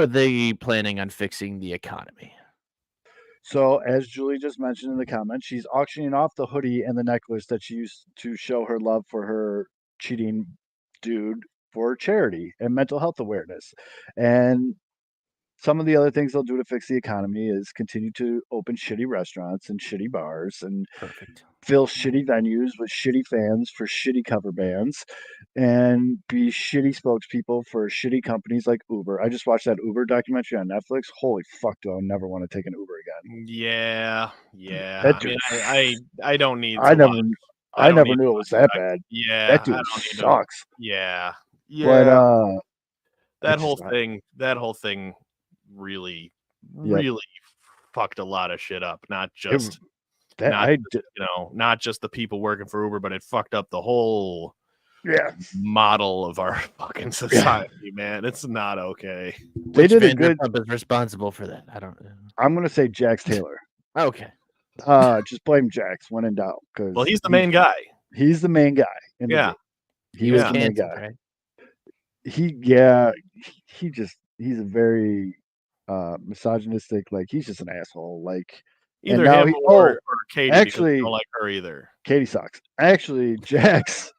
they planning on fixing the economy? So, as Julie just mentioned in the comments, she's auctioning off the hoodie and the necklace that she used to show her love for her cheating dude for charity and mental health awareness. And some of the other things they'll do to fix the economy is continue to open shitty restaurants and shitty bars and fill shitty venues with shitty fans for shitty cover bands and be shitty spokespeople for shitty companies like Uber. I just watched that Uber documentary on Netflix. Holy fuck, do I never want to take an Uber again. Yeah. I don't need. I never knew it was that bad. Yeah, that dude sucks. Yeah. But that whole thing really fucked a lot of shit up. Not just not just the people working for Uber, but it fucked up the whole model of our fucking society, man. It's not okay. They did a good job is responsible for that. I'm gonna say Jax Taylor. Okay. Just blame Jax when in doubt. Well, he's the main guy. He's the main guy. He was the main guy. Right? He's a very misogynistic, like he's just an asshole. Like either him or Katie. Actually, don't like her either. Katie sucks. Actually, Jax.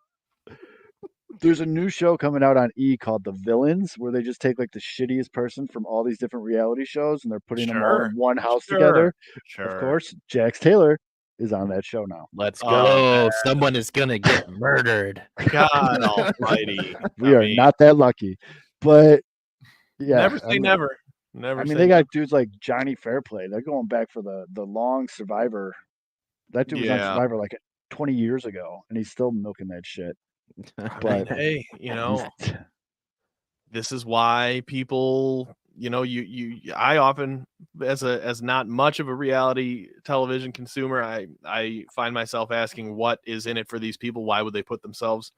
There's a new show coming out on E called The Villains, where they just take like the shittiest person from all these different reality shows and they're putting them all in one house together. Of course, Jax Taylor is on that show now. Let's go. Someone is gonna get murdered. God almighty. We are not that lucky. But yeah. Never say never. Never. I mean, they got dudes like Johnny Fairplay. They're going back for the long Survivor. That dude was on Survivor like 20 years ago, and he's still milking that shit. But hey, this is why people, I often, as not much of a reality television consumer, I find myself asking, what is in it for these people? Why would they put themselves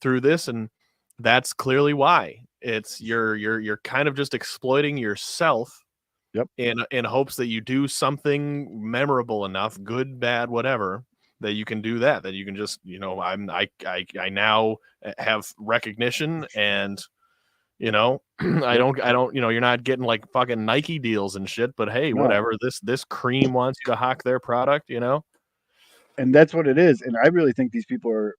through this? And that's clearly why. It's you're kind of just exploiting yourself Yep. In hopes that you do something memorable enough, good, bad, whatever, that you can do that you can just, I now have recognition, and I don't, you're not getting like fucking Nike deals and shit, but hey, No. whatever, this cream wants you to hawk their product, And that's what it is. And I really think these people are,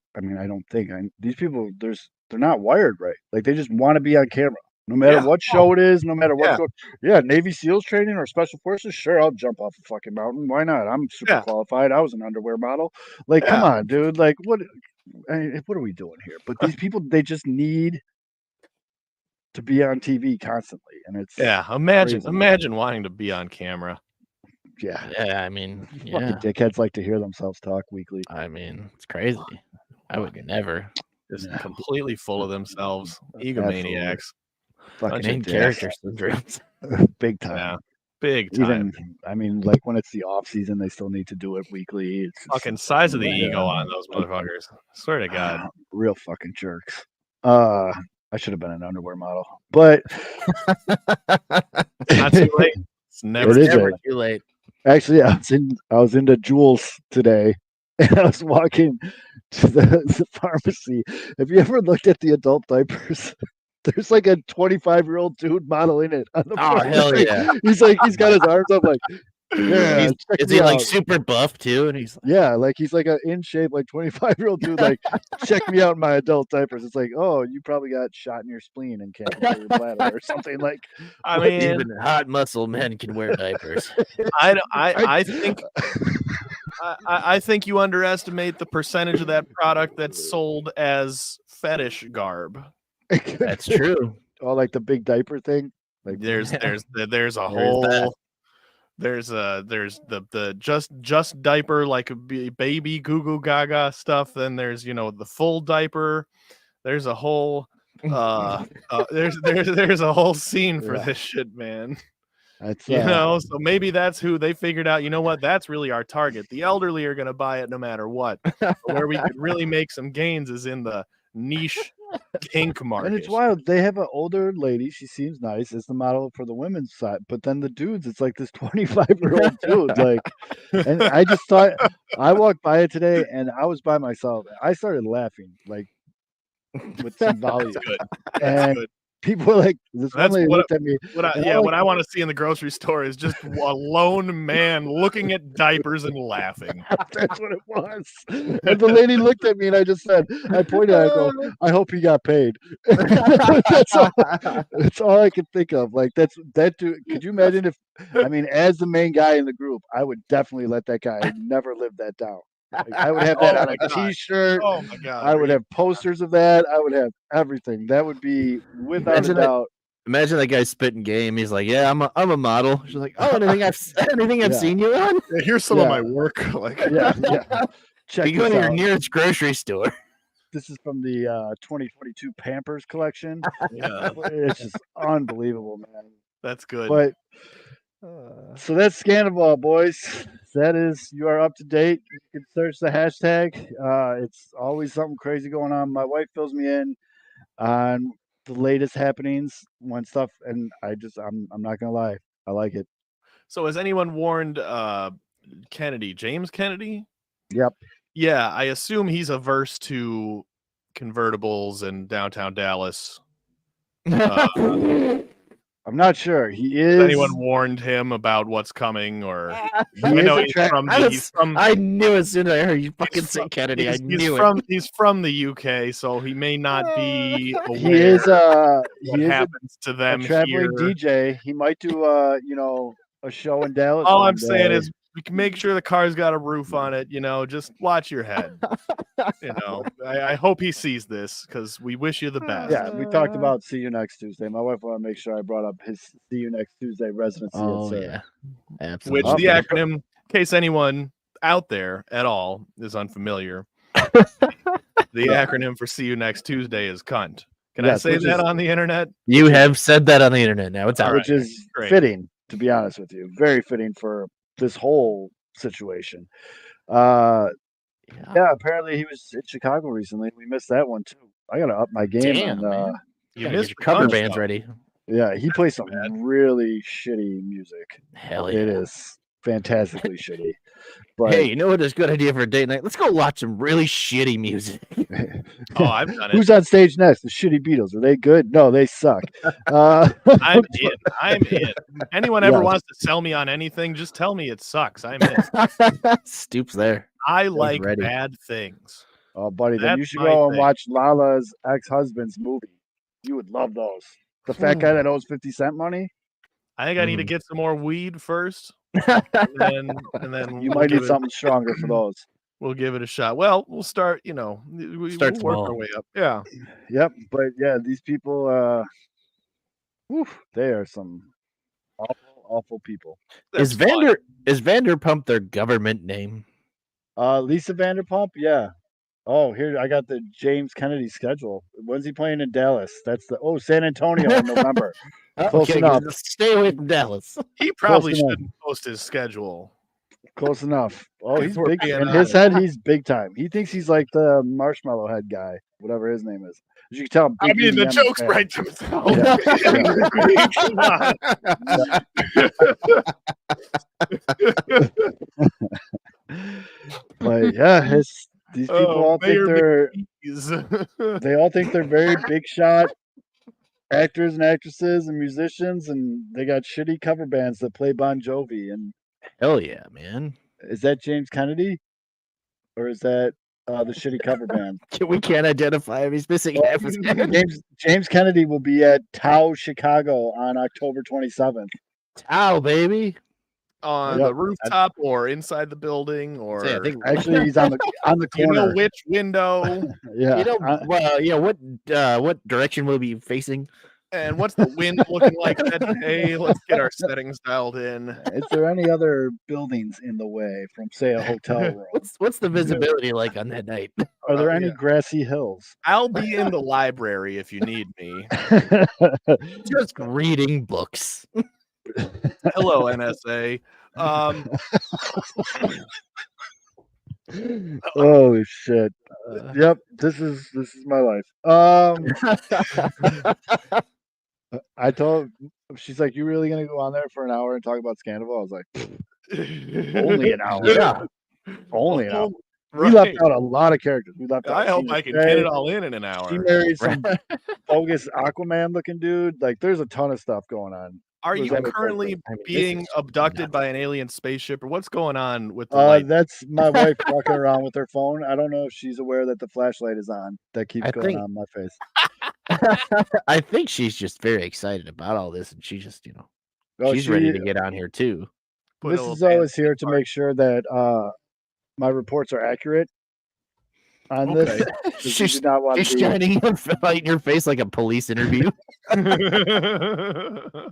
these people, they're not wired right. Like they just want to be on camera. No matter what show it is, no matter what. Yeah, Navy SEALs training or Special Forces, sure, I'll jump off a fucking mountain. Why not? I'm super qualified. I was an underwear model. Like, come on, dude. Like, what are we doing here? But these people, they just need to be on TV constantly, and it's imagine wanting to be on camera. Yeah, I mean, fucking dickheads like to hear themselves talk weekly. I mean, it's crazy. I would never. Just completely full of themselves, egomaniacs. Fucking character syndromes. Big time. Yeah, big time. Even, like when it's the off season, they still need to do it weekly. It's fucking size of the ego on those motherfuckers. Swear to God. Real fucking jerks. I should have been an underwear model, but not too late. It's never too late. Actually, I was into Jules today, and I was walking to the pharmacy. Have you ever looked at the adult diapers? There's like a 25-year-old dude modeling it on the floor. Hell yeah. He's got his arms up like, yeah. Is he like super buff too? And he's like, he's like an in shape, like 25-year-old dude, like, check me out in my adult diapers. It's like, oh, you probably got shot in your spleen and can't control your bladder or something. Like, I mean, even hot muscle men can wear diapers. I think you underestimate the percentage of that product that's sold as fetish garb. That's true. Oh, like the big diaper thing. Like there's a whole. There's the just diaper, like a baby goo goo gaga stuff. Then there's the full diaper. There's a whole there's a whole scene for this shit, man. That's so maybe that's who they figured out. You know what? That's really our target. The elderly are gonna buy it no matter what. But where we could really make some gains is in the niche kink market. And it's wild. They have an older lady. She seems nice as the model for the women's side, but then the dudes, it's like this 25-year-old dude. Like, and I just thought, I walked by it today, and I was by myself. I started laughing, like, with some volume. That's good. People were like, this one lady looked at me. What I want to see in the grocery store is just a lone man looking at diapers and laughing. That's what it was. And the lady looked at me, and I just said, I pointed at her, I go, I hope he got paid. That's all I could think of. Like, that dude, could you imagine as the main guy in the group, I would definitely let that guy never live that down. Like, I would have that on a T-shirt. Oh my God! I would have posters of that. I would have everything. That would be without a doubt. Imagine that guy spitting game. He's like, "Yeah, I'm a model." She's like, "Oh, anything I've seen you on? Yeah, here's some of my work." Like, yeah. Check. You go to your nearest grocery store. This is from the 2022 Pampers collection. Yeah, it's just unbelievable, man. That's good. But so that's Scandal, boys. That is, you are up to date. You can search the hashtag. It's always something crazy going on. My wife fills me in on the latest happenings when stuff, and I'm not gonna lie, I like it. So has anyone warned James Kennedy? Yep. Yeah, I assume he's averse to convertibles in downtown Dallas. I'm not sure. He is. Has anyone warned him about what's coming, or I knew as soon as I heard you fucking say Kennedy, I knew it. He's from the UK, so he may not be aware. He is. What happens to them? A traveling DJ. He might do a show in Dallas. All I'm saying is, we can make sure the car's got a roof on it. Just watch your head. I hope he sees this, because we wish you the best. Yeah, we talked about see you next Tuesday. My wife wanted to make sure I brought up his see you next Tuesday residency. Oh yeah, absolutely. Which the acronym, in case anyone out there at all is unfamiliar, the acronym for see you next Tuesday is cunt. Can I say that on the internet? You have said that on the internet. Now it's out. Which is fitting, to be honest with you. Very fitting for this whole situation. Yeah, apparently he was in Chicago recently. We missed that one too. I gotta up my game. Damn, on you missed your cover bands ready. Yeah, he plays some really shitty music. Hell It yeah. is fantastically shitty. But Hey, you know what is a good idea for a date night? Let's go watch some really shitty music. Oh, I've done it. who's on stage next? The Shitty Beatles. Are they good? No, they suck. I'm in. I'm in. Anyone ever Yes. wants to sell me on anything, just tell me it sucks. I'm in. Stoop's there. I like ready. bad things. Oh, buddy, then you That's should my go and thing. watch Lala's ex-husband's movie. You would love those. The fat guy that owes 50 Cent money. I think I need to Mhm. get some more weed first, and then You we'll might give need it, something stronger for those. we'll give it a shot. Well, we'll start. We'll work small. our way up. Yeah. Yep, but yeah, these people, they are some awful people. That's fun. Is Vanderpump their government name? Lisa Vanderpump, yeah. Oh, here I got the James Kennedy schedule. When's he playing in Dallas? That's San Antonio in November. Close Okay, enough. stay away from Dallas. He probably enough. shouldn't post his schedule. Close enough. Oh, he's If we're big. being In his honest. head, he's big time. He thinks he's like the marshmallow head guy, whatever his name is. As you can tell, I big mean, the EDM joke's fan. right themselves. Yeah. But yeah, these people all think they all think they're very big shot actors and actresses and musicians, and they got shitty cover bands that play Bon Jovi. And Hell yeah, man. is that James Kennedy, or is that the shitty cover band? We can't identify him. He's missing half his head. James Kennedy will be at Tao, Chicago on October 27th. Tao, baby. On the rooftop or inside the building, or I think Actually, he's on the corner. you know which window? Yeah. You know, what direction will he be facing? And what's the wind looking like that day? Let's get our settings dialed in. Is there any other buildings in the way from, say, a hotel room? What's the visibility like on that night? Are there any grassy hills? I'll be in the library if you need me. Just reading books. Hello, NSA. Holy shit! Yep, this is my life. I told she's like, "You really gonna go on there for an hour and talk about Scandal?" I was like, "Only an hour." Yeah, only an hour. Right. We left out a lot of characters. We left out. I hope I can get it all in an hour. She married some bogus Aquaman looking dude. Like, there's a ton of stuff going on. Are you There's other currently characters. being abducted by an alien spaceship, or what's going on with the light? That's my wife walking around with her phone. I don't know if she's aware that the flashlight is on. That keeps going on my face. I think she's just very excited about all this, and she just, she's ready to get on here too. Mrs. O is here to make sure that my reports are accurate on this. She's shining light in your face like a police interview.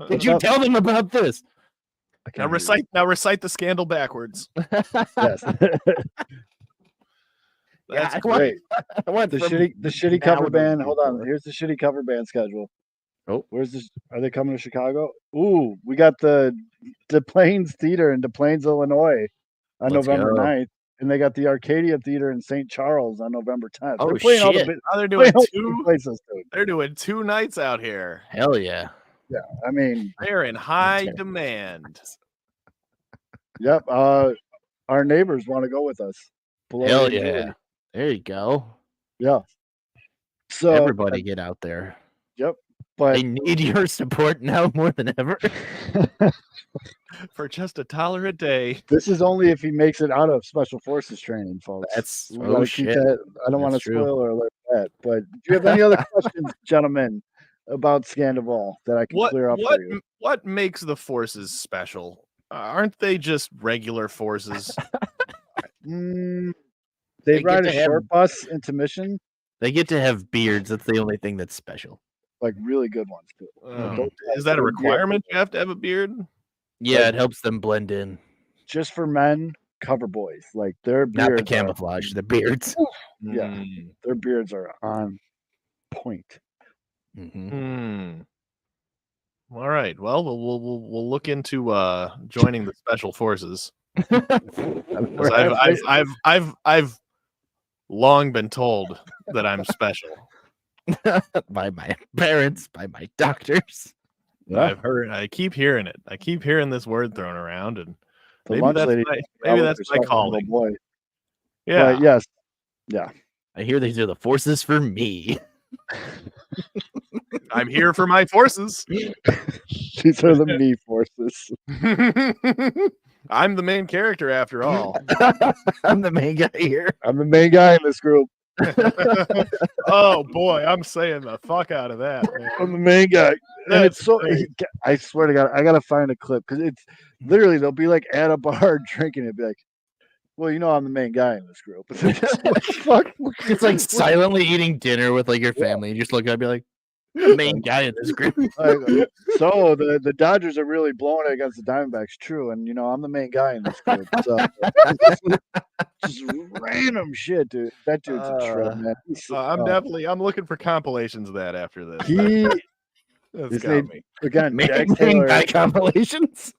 Did you tell them about this? Now recite the scandal backwards. Yes. That's great. The shitty cover band. Hold on. Here's the shitty cover band schedule. Oh, where's this? Are they coming to Chicago? Ooh, we got the Des Plaines Theater in Des Plaines, Illinois on November 9th. And they got the Arcadia Theater in St. Charles on November 10th. Oh, they're playing shit. all the they're doing two places, dude. They're doing 2 nights out here. Hell yeah. Yeah, I mean, they're in high demand. Yep. Our neighbors want to go with us. Hell yeah. There you go. Yeah. So everybody get out there. Yep. But I need your support now more than ever. For just $1 a day. This is only if he makes it out of Special Forces training, folks. That's shit. I don't want to spoil or alert that. But do you have any other questions, gentlemen, about Scandival that I can clear up for you? What makes the forces special? Aren't they just regular forces? They ride a short bus into mission. They get to have beards. That's the only thing that's special. Like really good ones too. Is that a requirement? You have to have a beard? Yeah, it helps them blend in. Just for men, cover boys. Like their beards. Not the camouflage, the beards. Yeah, their beards are on point. Mm-hmm. All right. Well, we'll look into joining the special forces. I've long been told that I'm special by my parents, by my doctors. Yeah. I keep hearing it. I keep hearing this word thrown around, and The maybe lunch that's lady. maybe that's my Little calling. boy. Yeah. But yes. Yeah. I hear these are the forces for me. I'm here for my forces. These are the me forces. I'm the main character after all. I'm the main guy here. I'm the main guy in this group. Oh boy, I'm saying the fuck out of that, man. I'm the main guy. And That's it's so, great. I swear to God, I got to find a clip because it's literally, they'll be like at a bar drinking it, be like, well, you know, I'm the main guy in this group. It's like, what the fuck? It's like silently eating dinner with like your family. You just look up and be like, I'm the main guy in this group. Like, so the Dodgers are really blowing it against the Diamondbacks, true. And, you know, I'm the main guy in this group. So just random shit, dude. That dude's a trip, man. I'm looking for compilations of that after this. That's got made, me. again, Main guy compilations.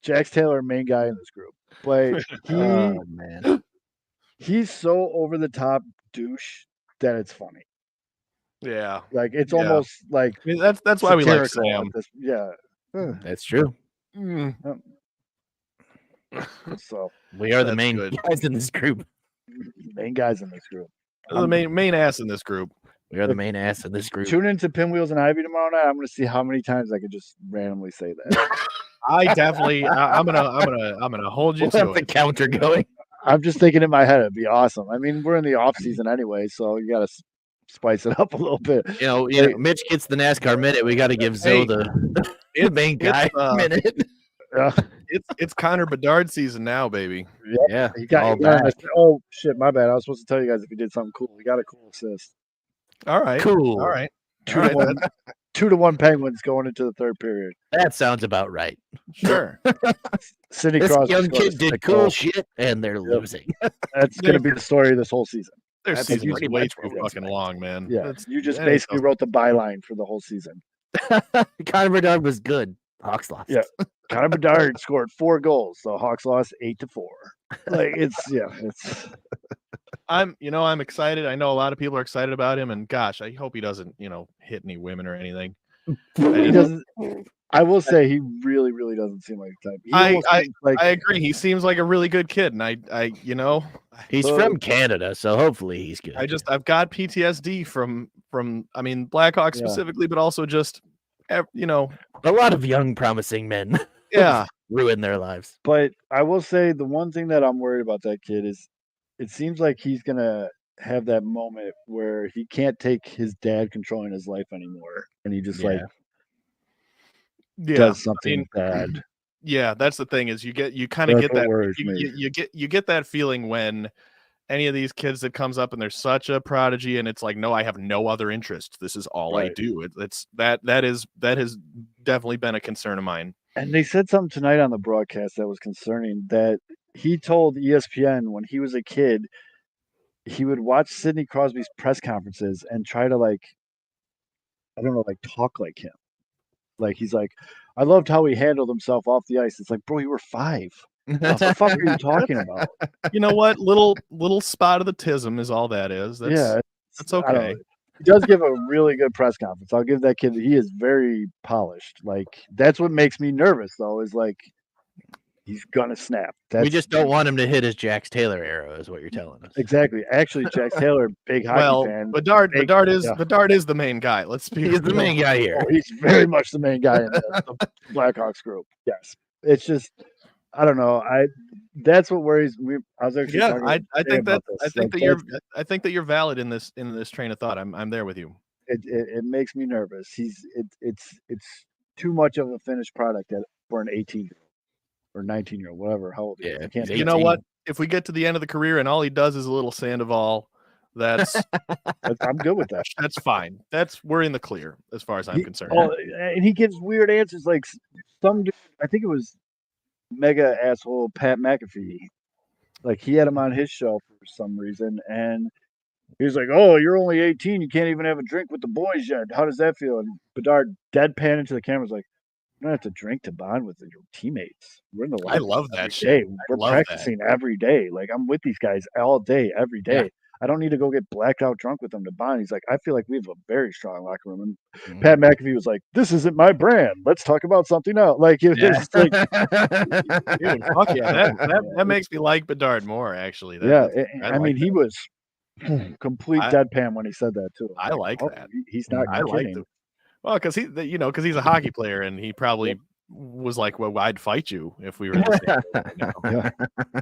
Jax Taylor, main guy in this group. But Oh man. he's so over the top douche that it's funny. Yeah. Like it's Yeah. almost like I mean, that's why we like satirical Sam. yeah. That's true. So We are the That's main good. guys in this group. main guys in this group. The main ass in this group. We are the main ass in this group. Tune into Pinwheels and Ivy tomorrow night. I'm going to see how many times I could just randomly say that. I definitely. I'm gonna hold you We'll have to the it. counter going. I'm just thinking in my head it'd be awesome. I mean, we're in the off season anyway, so you got to spice it up a little bit. You know, Mitch gets the NASCAR minute. We got to give Zoe the main guy minute. It's Connor Bedard season now, baby. Yeah, he got oh shit, my bad. I was supposed to tell you guys if he did something cool. He got a cool assist. All right, cool. All right, 2-1 Penguins going into the third period. That sounds about right. Sure. Sidney This Crosby young kid did cool shit, and they're losing. That's going to be the story of this whole season. Their season was pretty way much too fucking long, man. Yeah, you just basically wrote the byline for the whole season. Connor Bedard was good. Hawks lost. Yeah, Connor Bedard scored 4 goals, so Hawks lost 8-4. Like it's. I'm excited. I know a lot of people are excited about him, and gosh, I hope he doesn't, hit any women or anything. He doesn't. I will say he really, really doesn't seem like the type. I agree. He seems like a really good kid, and he's from Canada, so hopefully he's good. I've got PTSD from Blackhawks specifically, but also just a lot of young promising men. Yeah, ruin their lives. But I will say the one thing that I'm worried about that kid is it seems like he's gonna have that moment where he can't take his dad controlling his life anymore, and he just does something bad. Yeah, that's the thing is you kind of get that you get that feeling when any of these kids that comes up and they're such a prodigy and it's like, no, I have no other interest. This is all I do. It's that has definitely been a concern of mine. And they said something tonight on the broadcast that was concerning, that he told ESPN when he was a kid, he would watch Sidney Crosby's press conferences and try to talk like him. Like he's like, I loved how he handled himself off the ice. It's like, bro, you were 5. What the fuck are you talking about? You know what? Little spot of the tism is all that is. That's okay. He does give a really good press conference. I'll give that kid. He is very polished. Like that's what makes me nervous, though. Is like he's gonna snap. We just don't want him to hit his Jax Taylor arrow, is what you're telling us. Exactly. Actually, Jax Taylor, big hockey fan. Bedard is the main guy. Let's be. He's the main guy here. Oh, he's very much the main guy in the Blackhawks group. Yes. It's just, I don't know. That's what worries me. I was actually I think that you're valid in this train of thought. I'm there with you. It makes me nervous. It's too much of a finished product for an 18-year-old or 19-year-old, whatever. How old? Yeah. You know what? If we get to the end of the career and all he does is a little Sandoval, I'm good with that. That's fine. We're in the clear as far as I'm concerned. Oh, and he gives weird answers. Like some dude, I think it was mega asshole Pat McAfee. Like he had him on his show for some reason, and he was like, "Oh, you're only 18. You can't even have a drink with the boys yet. How does that feel?" And Bedard deadpan into the camera was like, "You don't have to drink to bond with your teammates. We're in the I love that shit. We're practicing every day. Like I'm with these guys all day, every day. I don't need to go get blacked out drunk with him to bond. He's like, I feel like we have a very strong locker room. And Mhm. Pat McAfee was like, this isn't my brand. Let's talk about something else. Like, it was Yeah. just like, Dude, fuck yeah. That makes me like Bedard more, actually. yeah. I I like mean, he was complete I- deadpan when he said that too. I like oh, that. He's not I like kidding. the Well, because he's a hockey player, and he probably was like, "Well, I'd fight you if we were in the same room right now."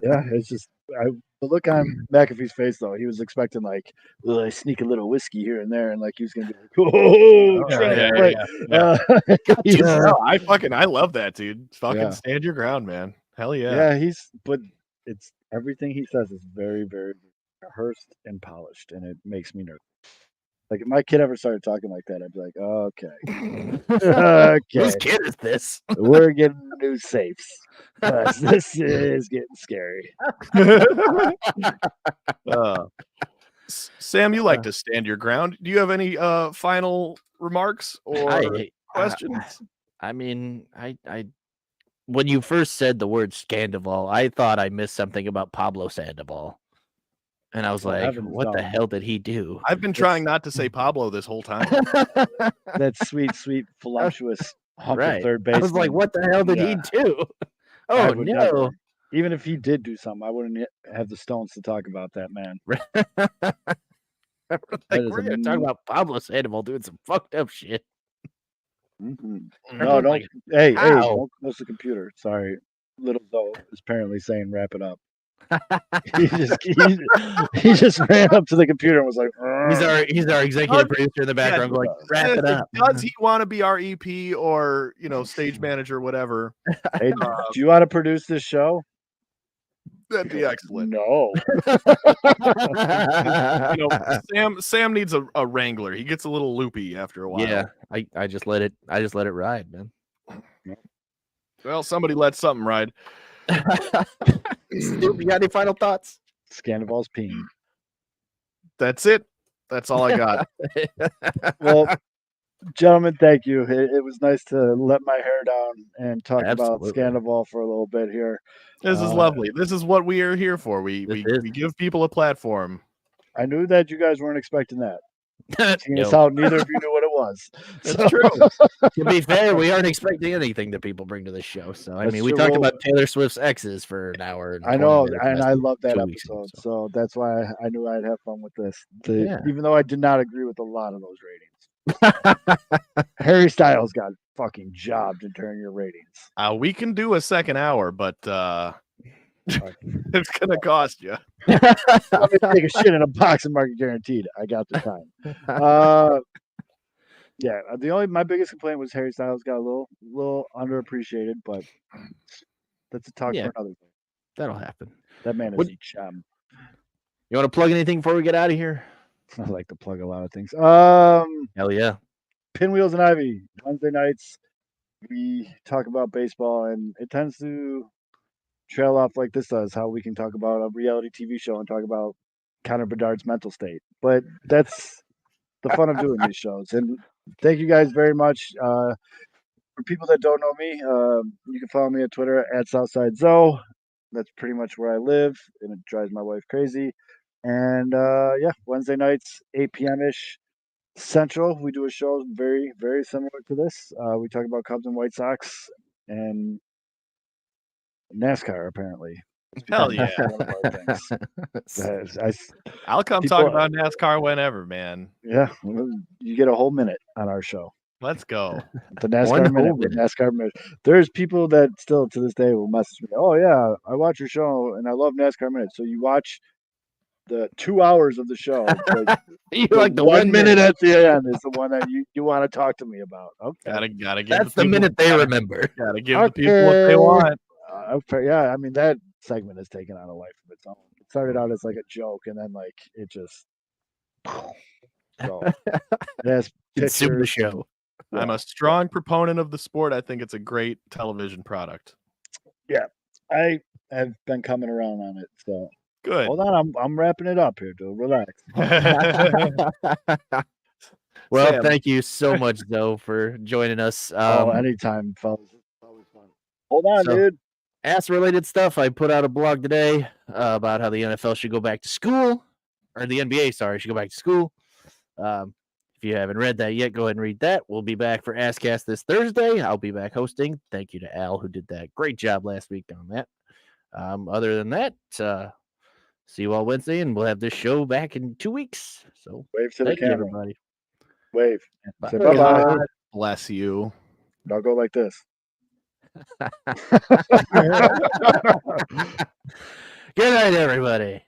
Yeah, it's just the look on McAfee's face though. He was expecting like, I sneak a little whiskey here and there, and like he was gonna be like, "Oh, Trent!" Yeah. He's, No, I love that, dude. Fucking Yeah. stand your ground, man. Hell yeah. but it's everything he says is very, very rehearsed and polished, and it makes me nervous. Like if my kid ever started talking like that, I'd be like, okay, Whose okay, kid is this? we're getting new safes. 'Cause this is getting scary. Sam, you like to stand your ground. Do you have any final remarks or questions? I mean, I when you first said the word Scandival, I thought I missed something about Pablo Sandoval. And I was Oh, like, heavens what the no. hell did he do? I've been trying not to say Pablo this whole time. That sweet, voluptuous hunk of Right. third I base. was like, what the hell did he do? I Oh would no. never, even if he did do something, I wouldn't have the stones to talk about that man. Like, is we're a gonna talk about Pablo Sandoval doing some fucked up shit. No, Everyone's don't. like, Hey, how? don't close the computer. Sorry, little Zoe is apparently saying wrap it up. he just ran up to the computer and was like, He's our executive producer in the background going, wrap it up. Does he want to be our EP or stage manager, whatever? Hey, do you want to produce this show? That'd be excellent. No. Sam needs a wrangler. He gets a little loopy after a while. Yeah, I just let it ride, man. Well, somebody let something ride. Stoop, you got any final thoughts? Scandival's peeing. That's it. That's all I got. Well, gentlemen, thank you. It was nice to let my hair down and talk about Scandival for a little bit here. This is lovely. This is what we are here for. We give people a platform. I knew that you guys weren't expecting that. It's how neither of you knew what it was. That's true. To be fair, we aren't expecting anything that people bring to the show. So I mean, we true. talked about Taylor Swift's exes for an hour. And I know, and I last love that 2 weeks episode. ago, So that's why I knew I'd have fun with this. Even though I did not agree with a lot of those ratings. Harry Styles got fucking jobbed in turn your ratings. We can do a second hour, but it's gonna cost you. I'm gonna take a shit in a box and market guaranteed. I got the time. Yeah, my biggest complaint was Harry Styles got a little underappreciated, but that's a talk for another thing. That'll happen. That man is a gem. You want to plug anything before we get out of here? I like to plug a lot of things. Hell yeah. Pinwheels and Ivy, Wednesday nights. We talk about baseball, and it tends to trail off like this does, how we can talk about a reality TV show and talk about Connor Bedard's mental state. But that's the fun of doing these shows. And thank you guys very much. For people that don't know me, you can follow me on Twitter at SouthsideZo. That's pretty much where I live, and it drives my wife crazy. And Wednesday nights, 8 p.m.-ish Central, we do a show very, very similar to this. We talk about Cubs and White Sox and NASCAR, apparently. Hell yeah. I'll come talk about NASCAR whenever, man. Yeah, you get a whole minute on our show. Let's go. The NASCAR minute. There's people that still to this day will message me. Oh yeah, I watch your show and I love NASCAR minute. So you watch the 2 hours of the show. You like the 1 minute at the end is the one that you want to talk to me about. Okay, gotta give. That's the minute they remember. Gotta give the people what they want. Yeah, I mean that segment has taken on a life of its own. It started out as like a joke, and then like it just. So, it has consume the show. Yeah. I'm a strong proponent of the sport. I think it's a great television product. Yeah, I have been coming around on it. So good. Hold on, I'm wrapping it up here, dude. Relax. Well, Sam, thank you so much, Zoe, for joining us. Anytime, fellas. It's always fun. Hold on, dude. Ass related stuff. I put out a blog today about how the NFL should go back to school. or the NBA, sorry, should go back to school. If you haven't read that yet, go ahead and read that. We'll be back for AskCast this Thursday. I'll be back hosting. Thank you to Al, who did that great job last week on that. Other than that, see you all Wednesday, and we'll have this show back in 2 weeks. So Wave to the thank you, camera. everybody. Wave. Bye. Say bye-bye. God bless you. I'll go like this. Good night, everybody.